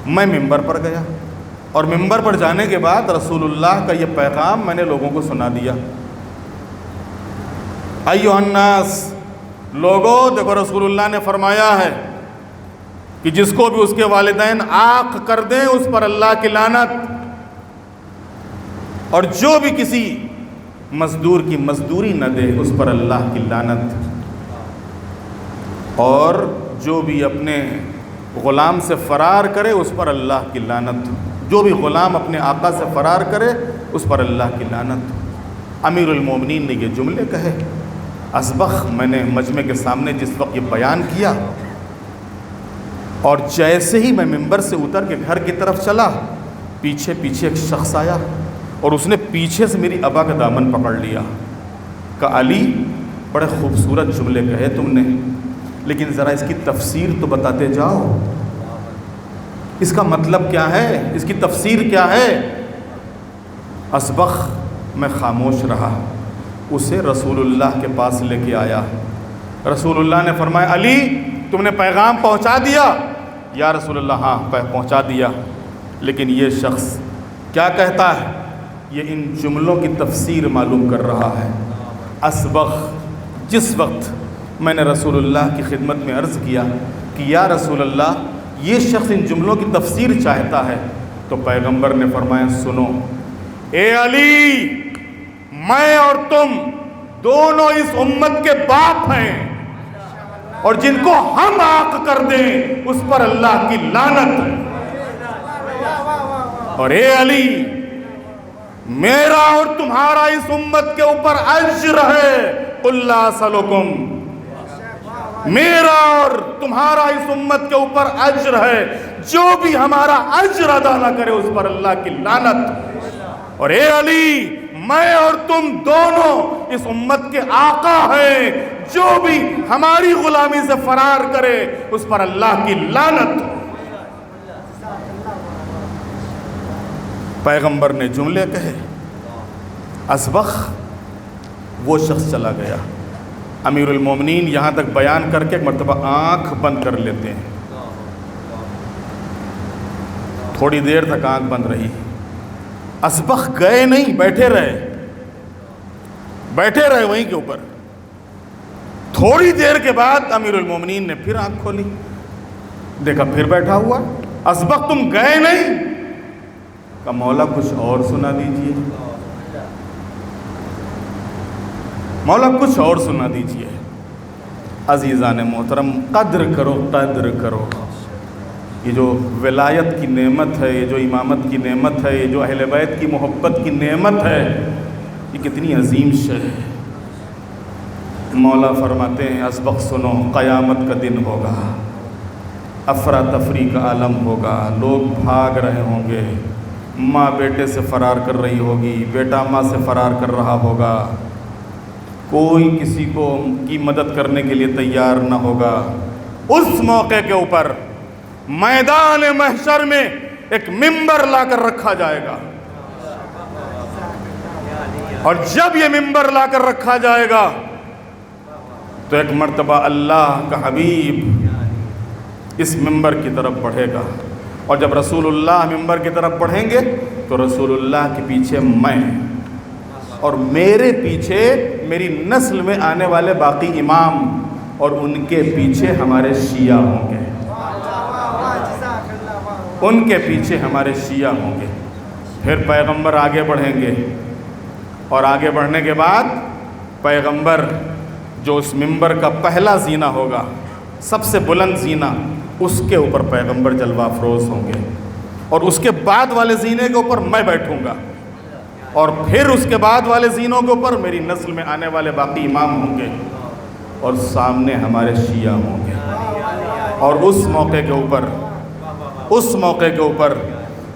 میں ممبر پر گیا اور ممبر پر جانے کے بعد رسول اللہ کا یہ پیغام میں نے لوگوں کو سنا دیا۔ ایھا الناس، لوگوں دیکھو رسول اللہ نے فرمایا ہے کہ جس کو بھی اس کے والدین عاق کر دیں اس پر اللہ کی لعنت، اور جو بھی کسی مزدور کی مزدوری نہ دے اس پر اللہ کی لعنت، اور جو بھی اپنے غلام سے فرار کرے اس پر اللہ کی لعنت، جو بھی غلام اپنے آقا سے فرار کرے اس پر اللہ کی لعنت۔ امیر المومنین نے یہ جملے کہے۔ اسبغ میں نے مجمع کے سامنے جس وقت یہ بیان کیا، اور جیسے ہی میں ممبر سے اتر کے گھر کی طرف چلا، پیچھے پیچھے ایک شخص آیا اور اس نے پیچھے سے میری ابا کا دامن پکڑ لیا، کہا علی بڑے خوبصورت جملے کہے تم نے، لیکن ذرا اس کی تفسیر تو بتاتے جاؤ، اس کا مطلب کیا ہے، اس کی تفسیر کیا ہے؟ اسبغ میں خاموش رہا، اسے رسول اللہ کے پاس لے کے آیا۔ رسول اللہ نے فرمایا علی تم نے پیغام پہنچا دیا؟ یا رسول اللہ ہاں پہنچا دیا، لیکن یہ شخص کیا کہتا ہے؟ یہ ان جملوں کی تفسیر معلوم کر رہا ہے۔ اسبغ جس وقت میں نے رسول اللہ کی خدمت میں عرض کیا کہ یا رسول اللہ یہ شخص ان جملوں کی تفسیر چاہتا ہے، تو پیغمبر نے فرمایا سنو اے علی، میں اور تم دونوں اس امت کے باپ ہیں، اور جن کو ہم عاق کر دیں اس پر اللہ کی لعنت، اور اے علی میرا اور تمہارا اس امت کے اوپر اجر ہے، قل لا اسألکم، میرا اور تمہارا اس امت کے اوپر اجر ہے، جو بھی ہمارا اجر ادا نہ کرے اس پر اللہ کی لعنت، اور اے علی میں اور تم دونوں اس امت کے آقا ہیں، جو بھی ہماری غلامی سے فرار کرے اس پر اللہ کی لعنت۔ پیغمبر نے جملے کہے، اسبغ وہ شخص چلا گیا۔ امیر المومنین یہاں تک بیان کر کے ایک مرتبہ آنکھ بند کر لیتے ہیں، تھوڑی دیر تک آنکھ بند رہی، اسبغ گئے نہیں، بیٹھے رہے وہیں کے اوپر۔ تھوڑی دیر کے بعد امیر المومنین نے پھر آنکھ کھولی، دیکھا پھر بیٹھا ہوا۔ اسبغ تم گئے نہیں؟ کہا مولا کچھ اور سنا دیجئے، مولا کچھ اور سنا دیجئے۔ عزیزان محترم قدر کرو، قدر کرو، یہ جو ولایت کی نعمت ہے، یہ جو امامت کی نعمت ہے، یہ جو اہل بیت کی محبت کی نعمت ہے، یہ کتنی عظیم شے ہے۔ مولا فرماتے ہیں اسبغ سنو، قیامت کا دن ہوگا، افراتفری کا عالم ہوگا، لوگ بھاگ رہے ہوں گے، ماں بیٹے سے فرار کر رہی ہوگی، بیٹا ماں سے فرار کر رہا ہوگا، کوئی کسی کو کی مدد کرنے کے لیے تیار نہ ہوگا۔ اس موقع کے اوپر میدان محشر میں ایک ممبر لا کر رکھا جائے گا، اور جب یہ ممبر لا کر رکھا جائے گا تو ایک مرتبہ اللہ کا حبیب اس ممبر کی طرف بڑھے گا، اور جب رسول اللہ ممبر کی طرف بڑھیں گے تو رسول اللہ کے پیچھے میں، اور میرے پیچھے میری نسل میں آنے والے باقی امام، اور ان کے پیچھے ہمارے شیعہ ہوں گے، ان کے پیچھے ہمارے شیعہ ہوں گے۔ پھر پیغمبر آگے بڑھیں گے، اور آگے بڑھنے کے بعد پیغمبر جو اس ممبر کا پہلا زینہ ہوگا، سب سے بلند زینہ، اس کے اوپر پیغمبر جلوہ افروز ہوں گے، اور اس کے بعد والے زینے کے اوپر میں بیٹھوں گا، اور پھر اس کے بعد والے زینوں کے اوپر میری نسل میں آنے والے باقی امام ہوں گے، اور سامنے ہمارے شیعہ ہوں گے۔ اور اس موقع کے اوپر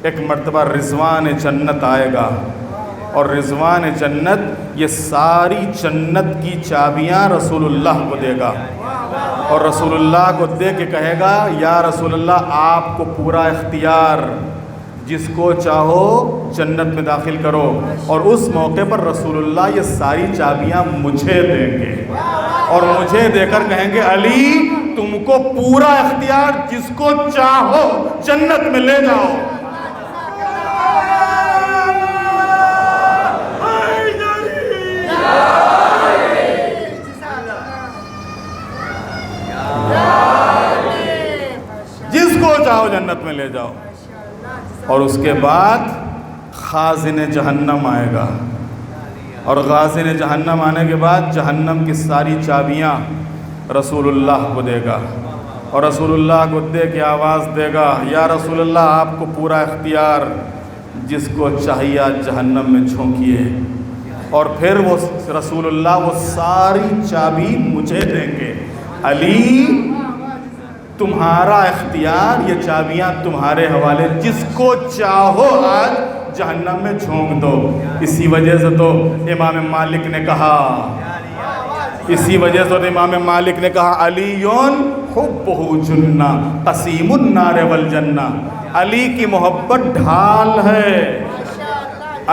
ایک مرتبہ رضوان جنت آئے گا، اور رضوان جنت یہ ساری جنت کی چابیاں رسول اللہ کو دے گا، اور رسول اللہ کو دے کے کہے گا یا رسول اللہ آپ کو پورا اختیار، جس کو چاہو جنت میں داخل کرو، اور اس موقع پر رسول اللہ یہ ساری چابیاں مجھے دیں گے، اور مجھے دے کر کہیں گے علی تم کو پورا اختیار، جس کو چاہو جنت میں لے جاؤ۔ جس کو چاہو جنت میں لے جاؤ۔ اور اس کے بعد خازن جہنم آئے گا، اور خازن جہنم آنے کے بعد جہنم کی ساری چابیاں رسول اللہ کو دے گا، اور رسول اللہ کو دے کے آواز دے گا یا رسول اللہ آپ کو پورا اختیار، جس کو چاہیے آج جہنم میں جھونکیے، اور پھر وہ رسول اللہ وہ ساری چابی مجھے دیں گے، علی تمہارا اختیار، یہ چابیاں تمہارے حوالے، جس کو چاہو آج جہنم میں جھونک دو۔ اسی وجہ سے تو امام مالک نے کہا، اسی وجہ سے امام مالک نے کہا علیٌ حبہ جنہ قسیم النار والجنہ، علی کی محبت ڈھال ہے،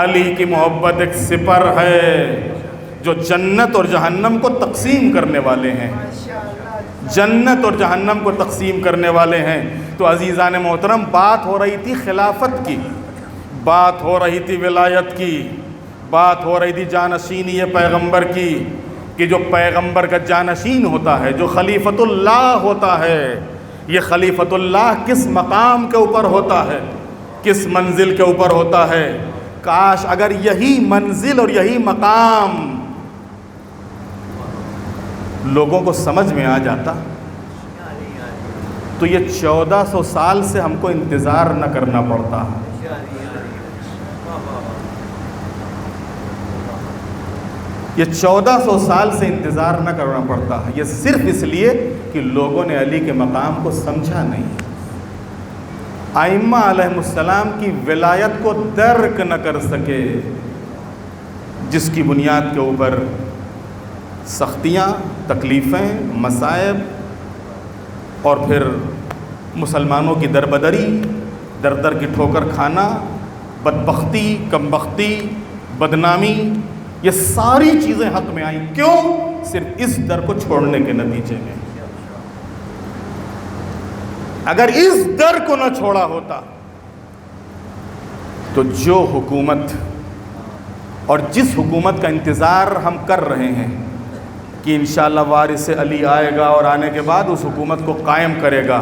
علی کی محبت ایک سپر ہے جو جنت اور جہنم کو تقسیم کرنے والے ہیں، جنت اور جہنم کو تقسیم کرنے والے ہیں۔ تو عزیزان محترم، بات ہو رہی تھی خلافت کی، بات ہو رہی تھی ولایت کی، بات ہو رہی تھی جانشینی پیغمبر کی، کہ جو پیغمبر کا جانشین ہوتا ہے، جو خلیفۃ اللہ ہوتا ہے، یہ خلیفۃ اللہ کس مقام کے اوپر ہوتا ہے، کس منزل کے اوپر ہوتا ہے۔ کاش اگر یہی منزل اور یہی مقام لوگوں کو سمجھ میں آ جاتا تو یہ 1400 سال سے ہم کو انتظار نہ کرنا پڑتا۔ یہ 1400 سال سے انتظار نہ کرنا پڑتا، یہ صرف اس لیے کہ لوگوں نے علی کے مقام کو سمجھا نہیں، ائمہ علیہ السلام کی ولایت کو درک نہ کر سکے، جس کی بنیاد کے اوپر سختیاں، تکلیفیں، مصائب، اور پھر مسلمانوں کی دربدری، در در کی ٹھوکر کھانا، بدبختی، کمبختی، بدنامی، یہ ساری چیزیں حق میں آئیں۔ کیوں؟ صرف اس در کو چھوڑنے کے نتیجے میں۔ اگر اس در کو نہ چھوڑا ہوتا تو جو حکومت اور جس حکومت کا انتظار ہم کر رہے ہیں کہ انشاءاللہ وارث علی آئے گا اور آنے کے بعد اس حکومت کو قائم کرے گا،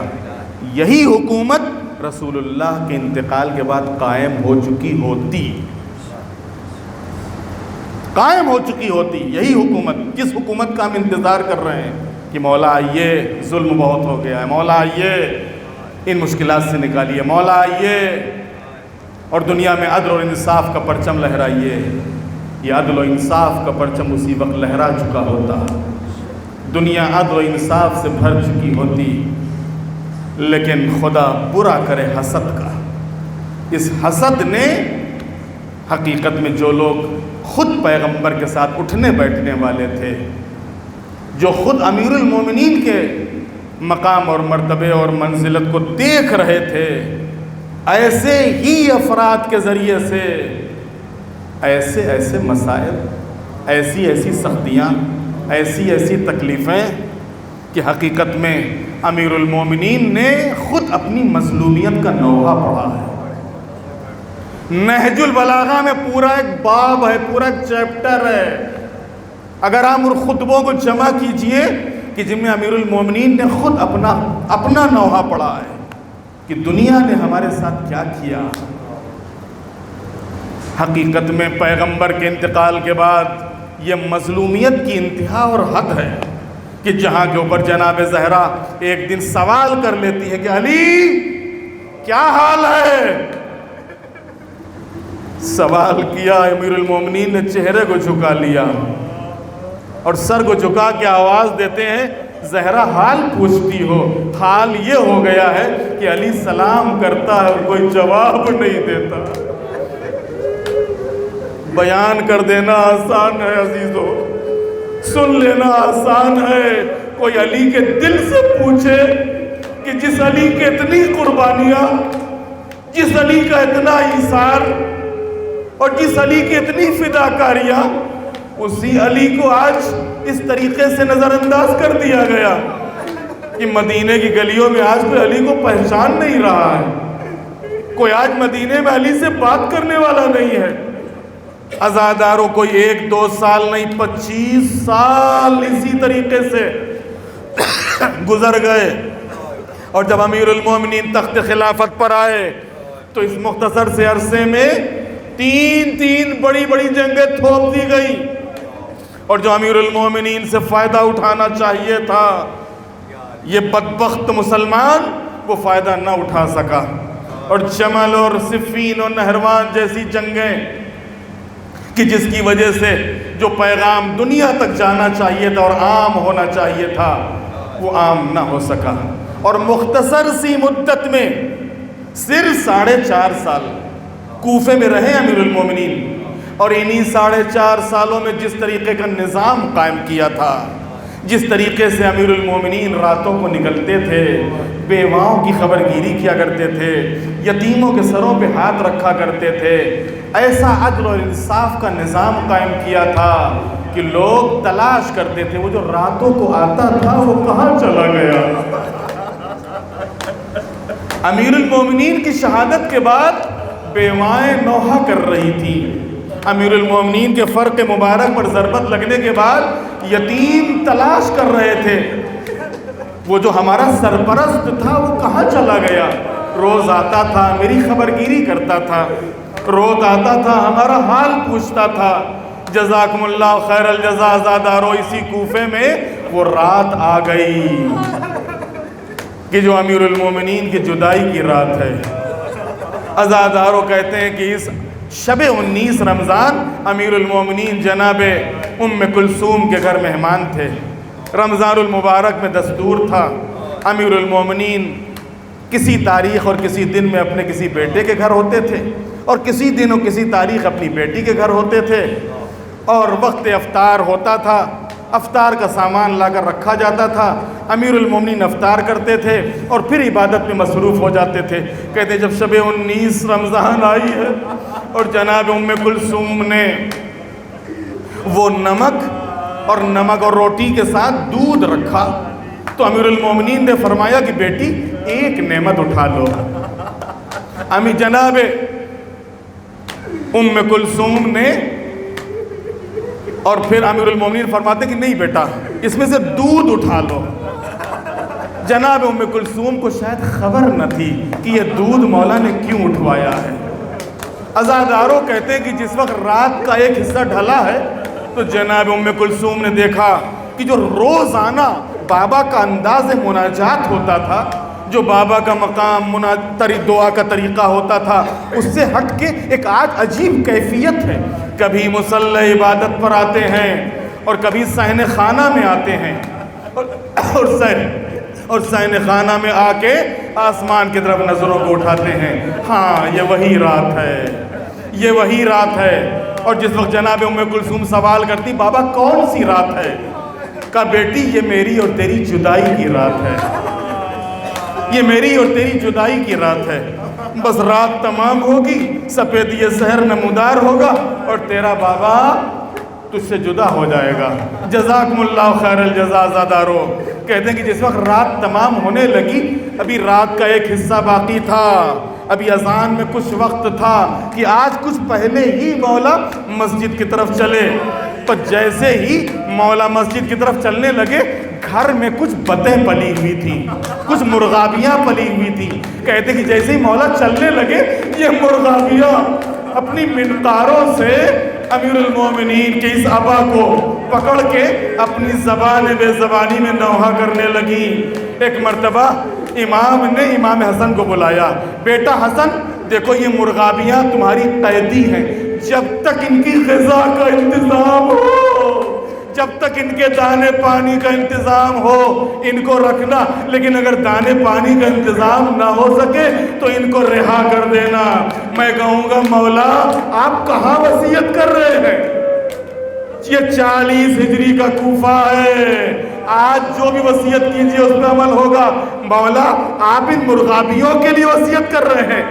یہی حکومت رسول اللہ کے انتقال کے بعد قائم ہو چکی ہوتی، قائم ہو چکی ہوتی یہی حکومت۔ کس حکومت کا ہم انتظار کر رہے ہیں کہ مولا آئیے، ظلم بہت ہو گیا ہے، مولا آئیے ان مشکلات سے نکالیے، مولا آئیے اور دنیا میں عدل اور انصاف کا پرچم لہرائیے۔ یہ عدل و انصاف کا پرچم اسی وقت لہرا چکا ہوتا، دنیا عدل و انصاف سے بھر چکی ہوتی، لیکن خدا برا کرے حسد کا۔ اس حسد نے حقیقت میں جو لوگ خود پیغمبر کے ساتھ اٹھنے بیٹھنے والے تھے، جو خود امیر المومنین کے مقام اور مرتبے اور منزلت کو دیکھ رہے تھے، ایسے ہی افراد کے ذریعے سے ایسے ایسے مسائل، ایسی ایسی سختیاں، ایسی ایسی تکلیفیں کہ حقیقت میں امیر المومنین نے خود اپنی مظلومیت کا نوحہ پڑھا ہے۔ نہج البلاغہ میں پورا ایک باب ہے، پورا ایک چیپٹر ہے، اگر آپ ان خطبوں کو جمع کیجئے کہ جن میں امیر المومنین نے خود اپنا نوحہ پڑھا ہے کہ دنیا نے ہمارے ساتھ کیا کیا۔ حقیقت میں پیغمبر کے انتقال کے بعد یہ مظلومیت کی انتہا اور حد ہے کہ جہاں کے اوپر جناب زہرا ایک دن سوال کر لیتی ہے کہ علی کیا حال ہے؟ سوال کیا، امیر المومنین نے چہرے کو جھکا لیا اور سر کو جھکا کے آواز دیتے ہیں زہرا حال پوچھتی ہو، حال یہ ہو گیا ہے کہ علی سلام کرتا ہے اور کوئی جواب نہیں دیتا۔ بیان کر دینا آسان ہے عزیزو، سن لینا آسان ہے۔ کوئی علی کے دل سے پوچھے کہ جس علی کے اتنی قربانیاں، جس علی کا اتنا ایثار اور جس علی کی اتنی فداکاریاں، اسی علی کو آج اس طریقے سے نظر انداز کر دیا گیا کہ مدینے کی گلیوں میں آج کوئی علی کو پہچان نہیں رہا ہے، کوئی آج مدینے میں علی سے بات کرنے والا نہیں ہے۔ عزاداروں کوئی 1-2 سال نہیں، 25 سال اسی طریقے سے گزر گئے، اور جب امیر المومنین تخت خلافت پر آئے تو اس مختصر سے عرصے میں 3 بڑی بڑی جنگیں تھوپ دی گئی، اور جو امیر المومنین سے فائدہ اٹھانا چاہیے تھا یہ بدبخت مسلمان وہ فائدہ نہ اٹھا سکا، اور جمل اور صفین اور نہروان جیسی جنگیں کہ جس کی وجہ سے جو پیغام دنیا تک جانا چاہیے تھا اور عام ہونا چاہیے تھا وہ عام نہ ہو سکا، اور مختصر سی مدت میں صرف 4.5 سال کوفے میں رہے امیر المومنین، اور انہی 4.5 سالوں میں جس طریقے کا نظام قائم کیا تھا، جس طریقے سے امیر المومنین راتوں کو نکلتے تھے، بیواؤں کی خبر گیری کیا کرتے تھے، یتیموں کے سروں پہ ہاتھ رکھا کرتے تھے، ایسا عدل اور انصاف کا نظام قائم کیا تھا کہ لوگ تلاش کرتے تھے وہ جو راتوں کو آتا تھا وہ کہاں چلا گیا۔ امیر المومنین کی شہادت کے بعد بیوائیں نوحہ کر رہی تھیں، امیر المومنین کے فرق مبارک پر ضربت لگنے کے بعد یتیم تلاش کر رہے تھے، وہ جو ہمارا سرپرست تھا وہ کہاں چلا گیا۔ روز آتا تھا، میری خبر گیری کرتا تھا، روز آتا تھا، ہمارا حال پوچھتا تھا۔ جزاکم اللہ خیر الجزا عزادارو، اسی کوفے میں وہ رات آ گئی کہ جو امیر المومنین کی جدائی کی رات ہے۔ عزادارو کہتے ہیں کہ اس شب 19 رمضان امیر المومنین جناب ام کلثوم کے گھر مہمان تھے۔ رمضان المبارک میں دستور تھا امیر المومنین کسی تاریخ اور کسی دن میں اپنے کسی بیٹے کے گھر ہوتے تھے، اور کسی دن اور کسی تاریخ اپنی بیٹی کے گھر ہوتے تھے، اور وقت افطار ہوتا تھا، افطار کا سامان لا کر رکھا جاتا تھا، امیر المومنین افطار کرتے تھے اور پھر عبادت میں مصروف ہو جاتے تھے۔ کہتے ہیں جب شب 19 رمضان آئی ہے اور جناب ام کلثوم نے وہ نمک اور روٹی کے ساتھ دودھ رکھا تو امیر المومنین نے فرمایا کہ بیٹی ایک نعمت اٹھا لو۔ جناب ام کلثوم نے، اور پھر امیر المومنین فرماتے کہ نہیں بیٹا اس میں سے دودھ اٹھا لو۔ جناب ام کلثوم کو شاید خبر نہ تھی کہ یہ دودھ مولا نے کیوں اٹھوایا ہے۔ عزاداروں کہتے ہیں کہ جس وقت رات کا ایک حصہ ڈھلا ہے تو جناب ام کلثوم نے دیکھا کہ جو روزانہ بابا کا انداز مناجات ہوتا تھا، جو بابا کا مقام دعا کا طریقہ ہوتا تھا، اس سے ہٹ کے ایک آج عجیب کیفیت ہے۔ کبھی مصلی عبادت پر آتے ہیں اور کبھی صحن خانہ میں آتے ہیں، اور صحن خانہ میں آ کے آسمان کی طرف نظروں کو اٹھاتے ہیں۔ ہاں یہ وہی رات ہے، یہ وہی رات ہے۔ اور جس وقت جناب ام کلثوم سوال کرتی بابا کون سی رات ہے، کہا بیٹی یہ میری اور تیری جدائی کی رات ہے، یہ میری اور تیری جدائی کی رات ہے۔ بس رات تمام ہوگی، سفیدی سحر نمودار ہوگا اور تیرا بابا تجھ سے جدا ہو جائے گا۔ جزاکم اللہ خیر الجزا عزادارو، کہتے ہیں کہ جس وقت رات تمام ہونے لگی، ابھی رات کا ایک حصہ باقی تھا، ابھی اذان میں کچھ وقت تھا کہ آج کچھ پہلے ہی مولا مسجد کی طرف چلے۔ پر جیسے ہی مولا مسجد کی طرف چلنے لگے، گھر میں کچھ بتیں پلی ہوئی تھیں، کچھ مرغابیاں پلی ہوئی تھیں۔ کہتے کہ جیسے ہی مولا چلنے لگے، یہ مرغابیاں اپنی منقاروں سے امیر المومنین کے اس ابا کو پکڑ کے اپنی زبان بے زبانی میں نوحہ کرنے لگی۔ ایک مرتبہ امام نے امام حسن کو بلایا، بیٹا حسن دیکھو یہ مرغابیاں تمہاری قیدی ہیں، جب تک ان کی غذا کا انتظام ہو، جب تک ان کے دانے پانی کا انتظام ہو ان کو رکھنا، لیکن اگر دانے پانی کا انتظام نہ ہو سکے تو ان کو رہا کر دینا۔ میں کہوں گا مولا آپ کہاں وصیت کر رہے ہیں؟ یہ 40 ہجری کا کوفہ ہے، آج جو بھی وصیت کیجئے اس میں عمل ہوگا۔ مولا آپ ان مرغابیوں کے لیے وصیت کر رہے ہیں،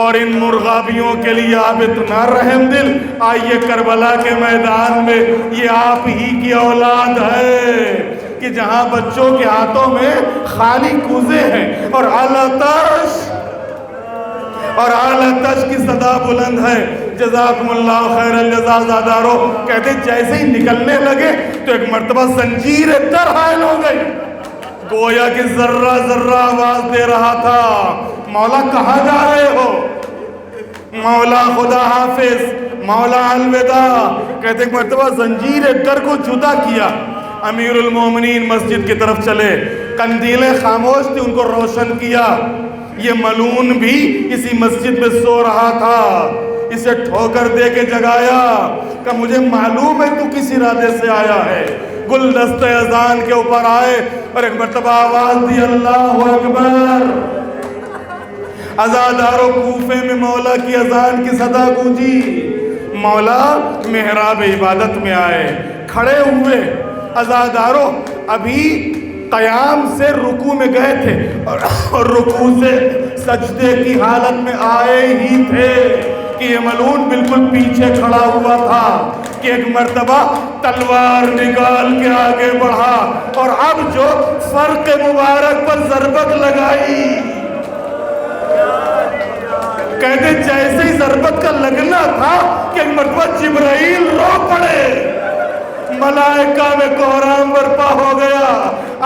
اور ان مرغابیوں کے لیے آپ اتنا رحم دل، آئیے کربلا کے میدان میں یہ آپ ہی کی اولاد ہے کہ جہاں بچوں کے ہاتھوں میں خالی کوزے ہیں اور اعلیٰ تش کی صدا بلند ہے۔ جزاکم اللہ خیر الجزا زادارو۔ کہتے جیسے ہی نکلنے لگے تو ایک مرتبہ زنجیر در حائل ہو گئی، گویا کہ ذرہ ذرہ آواز دے رہا تھا مولا کہاں جا رہے ہو؟ مولا خدا حافظ، مولا الوداع۔ کہتے ایک مرتبہ زنجیر در کو جدا کیا، امیر المومنین مسجد کی طرف چلے، قندیلیں خاموش تھی ان کو روشن کیا۔ یہ ملعون بھی اسی مسجد میں سو رہا تھا، اسے ٹھوکر دے کے جگایا کہ مجھے معلوم ہے تو کس ارادے سے آیا ہے۔ گلدست اذان کے اوپر آئے اور ایک مرتبہ آواز دی اللہ اکبر۔ عزادارو کوفے میں مولا کی اذان کی صدا گونجی، مولا محراب عبادت میں آئے، کھڑے ہوئے۔ عزادارو ابھی قیام سے رکوع میں گئے تھے اور رکوع سے سجدے کی حالت میں آئے ہی تھے کہ یہ ملعون بالکل پیچھے کھڑا ہوا تھا کہ ایک مرتبہ تلوار نکال کے آگے بڑھا اور اب جو فرق مبارک پر ضربت لگائی، کہتے جیسے ہی ضربت کا لگنا تھا کہ ایک مرتبہ جبرائیل رو پڑے، ملائکہ میں کوہرام برپا ہو گیا،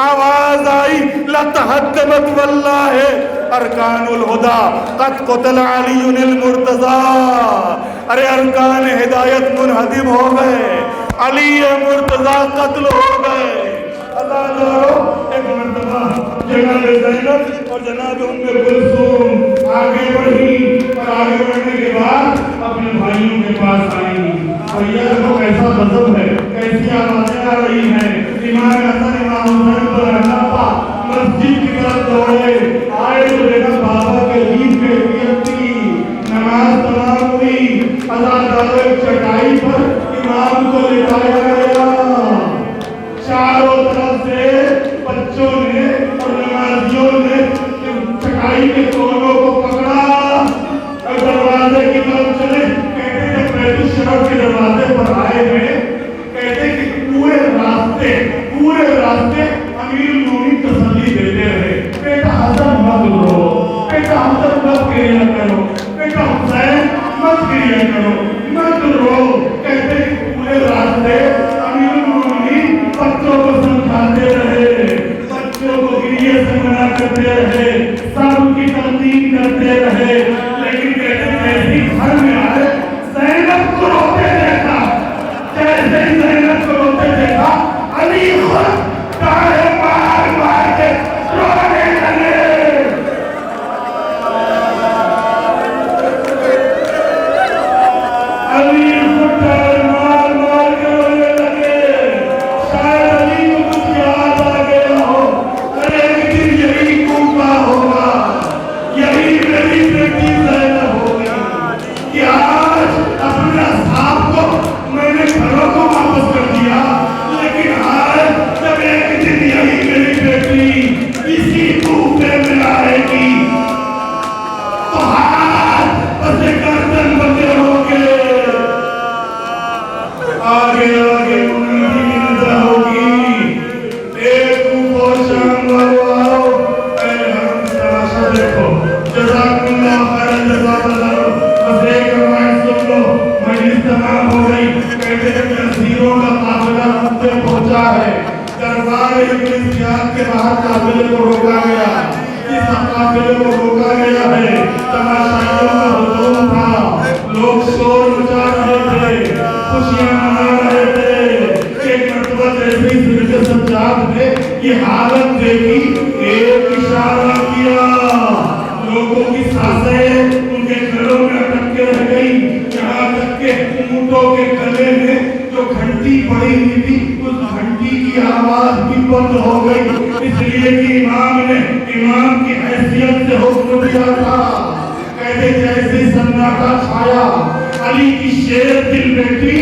آواز آئی لَتَحَدَّمَتْ وَاللَّهِ ارکان الہدى قد قتل علی المرتضی۔ ارے ارکان ہدایت منہدم ہو گئے، علی مرتضی قتل ہو گئے۔ ایک مرتبہ جناب زینب اور جناب ام کلثوم آگے بڑھی اور آگے بڑھنے کے بعد اپنے بھائیوں کے پاس آئیں۔ بھیا کو کیسا غضب ہے، کیسی آوازیں آ رہی ہیں۔ امام حسن امام حسین کو رہنا مسجد کی طرف دوڑے آئے تو دیکھا بابا کے عید کے عید کی نماز تمام ہوئی۔ عزادارو ایک چٹائی پر امام کو لٹایا گیا، چاروں طرف سے بچوں نے اور نمازیوں نے چٹائی کے کونوں کو پکڑا اور دروازے کی طرف چلے۔ کہتے ہیں بیت الشرف کے دروازے پر آئے ہیں، کہتے ہیں کہ پورے راستے امیر المومنین تسلی دیتے رہے، بیٹا حسن مت رو، بیٹا حسن مت کریا کرو، بیٹا حسین مت کریا کرو، مت رو۔ کہتے ہیں کہ پورے راستے امیر المومنین بچوں کو سمجھاتے رہے، بچوں کو گریے سے منع کرتے رہے، سب کی تلقین کرتے رہے، لیکن کہتے ہیں ایسی گھر میں آئے زینب کو روتے دیکھا، جیسے ہی زینب کو روتے دیکھا علی خود تاہے مار مار کے رونے لگے۔ علی خود تاہے مار مار کے رونے لگے۔ شاید علی کو کچھ یاد آ گیا ہو، ایک دن یہی کوفہ ہوگا، یہی میری بیٹی زینب ہوگی کہ آج اپنے اصحاب کو میں نے گھروں کو واپس کر دیا، لیکن آج جب ایک دن یہی میری بیٹی اسی کوفے میں آئے گی تو ہاتھ بسے گردن بندے ہوں گے، آگے آگے انہوں کی نظر ہوگی۔ ایک کوفہ شام والو آؤ، پہلے ہم تماشا دیکھو۔ جزاک اللہ خیر الجزا زادارو۔ بس ایک روایت سن لو، مجلس تمام ہو گئی۔ کہتے ہیں کہ اسیروں کا قافلہ ہم سے پہنچا ہے، دربار ابن زیاد کے باہر قافلے کو روکا گیا، اس قافلے کو روکا گیا ہے۔ تماشائیوں کا ہجوم تھا، لوگ شور مچا رہے تھے، خوشیاں منا رہے تھے۔ ایک مرتبہ جیسے ہی سرکے سجاد نے یہ حالت دیکھی، ایک اشارہ کیا، لوگوں کی سانسیں ان کے گھروں میں اٹک کے رہ گئی، یہاں تک کہ اونٹوں کے گلے میں جو گھنٹے گھنٹی پڑی ہوئی تھی، اس گھنٹی کی آواز بھی بند ہو گئی، اس لیے کہ امام نے امام کی حیثیت سے حکم دیا تھا. کہتے جیسے سناٹا چھایا، علی کی شیر دل بیٹی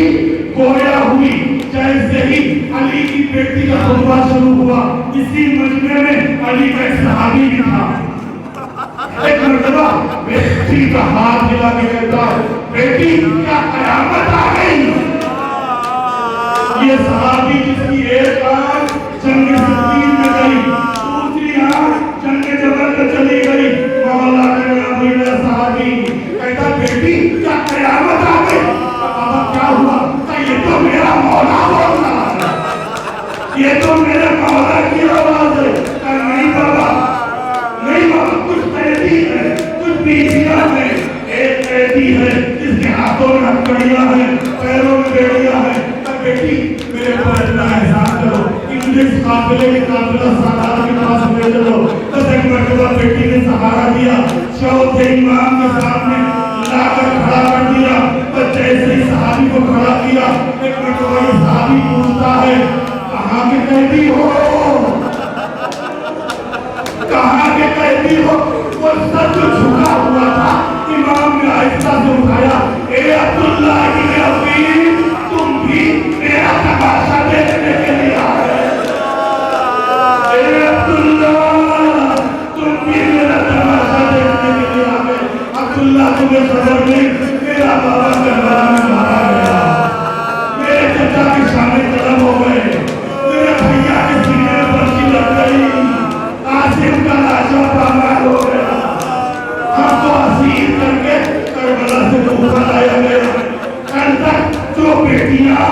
گویا ہوئی. جیسے ہی علی کی بیٹی کا خطبہ شروع ہوا، اسی مجمع میں علی کا ایک صحابی بھی تھا. ایک مرتبہ بیٹی کا ہاتھ ہلا کے کہتا ہے بیٹی کیا قیامت آ گئی. یہ صحابی جس کی ایک آنکھ جنگ صفین میں گئی، دوسری آنکھ جنگ جبل میں چلی گئی. مولا کا نام لینا صحابی کہتا بیٹی کیا قیامت آ گئی. بابا کیا ہوا؟ یہ تو میرا مولا بول رہا ہے، یہ تو میرے مولا کی آواز ہے. نہیں بابا، نہیں بابا، کچھ قیدی ہے، کچھ بیچیاں ہیں. ایک قیدی ہے جس کے ہاتھوں میں ہتھکڑیاں ہیں، پیروں میں بیڑیاں ہیں. بیٹی میرے پر اتنا احسان کرو کہ مجھے اس قافلے کے قافلہ سالار کے پاس لے چلو. بس ایک مرتبہ بیٹی نے سہارا دیا، چوتھے امام کے سامنے لا کر کھڑا کر دیا. بس جیسے ہی صحابی کو کھڑا کیا، ایک مرتبہ یہ صحابی پوچھتا ہے کہاں کے قیدی ہو، کہاں کے قیدی ہو. وہ سر جو جھکا ہوا تھا امام نے آہستہ سے اٹھایا. اے عبداللہ ابن عفیف، تم بھی میرا تماشا دیکھنے کے لیے آئے. اے عبداللہ، تم بھی میرا تماشا دیکھنے کے لیے آئے. عبداللہ تمہیں خبر نہیں میرا بابا کربلا میں مارا گیا، میرے چچا کے شانے قلم ہو گئے، میرے بھیا کے سینے میں پرچی لگ گئی، قاسم کا لاشا پامال ہو گیا. ہم کو اسیر کر کے کربلا سے کوفہ لایا گیا. کل تک جو بیٹیاں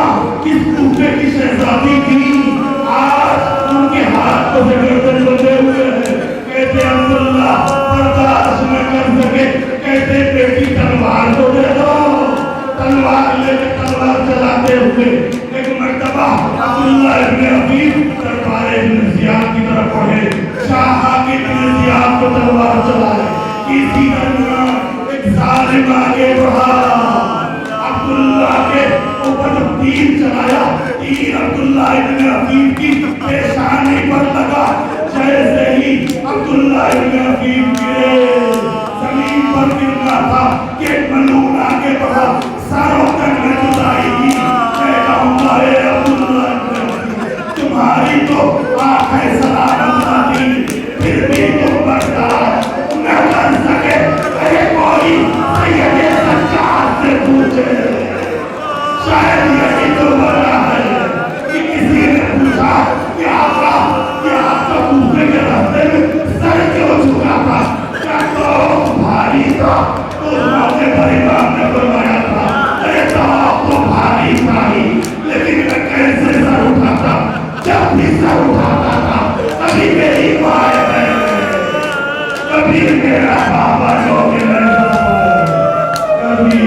اس کوفے کی شہزادی تھیں، آج ان کے ہاتھ کو گردن بندھے ہوئے ہیں. کہتے عبداللہ برداشت نہ کر سکے، کہتے بیٹی تلوار کو دے دو. تلوار لے کے تلوار چلاتے ہوئے ایک مرتبہ عبداللہ ابن عفیف دربار ابن زیاد کی طرف پڑھے. شاہ حاکم ابن زیاد کو تلوار چلائے. اسی درمیان ایک ظالم آگے بڑھا، عبداللہ کے اوپر جب تیر چلایا، تیر عبداللہ ابن عفیف کی پیشانی پر لگا. جیسے ہی عبداللہ ابن عفیف گرے، زمین پر گرنا تھا کہ ایک ملعون آگے بڑھا، ساروں تک میں جدائی کی. میں کہوں گا اے عبداللہ ابن عفیف، تمہاری تو آنکھیں سلامت نہ تھی، پھر بھی تم برداشت نہ کر سکے. اے کوئی سید سجاد سے پوچھے، شاید یہی تو وجہ ہے کہ کسی نے پوچھا کہ آپ کا کوفے کے راستے میں سر کیوں جھکا تھا؟ کیا تو بھاری تھا؟ اس موقع پر امام نے فرمایا تھا اے تو بھاری تھا ہی، لیکن میں کیسے سر اٹھاتا؟ جب بھی سر اٹھاتا تھا کبھی میری مائیں بہنیں، کبھی میرا بابا جو کہ میں کبھی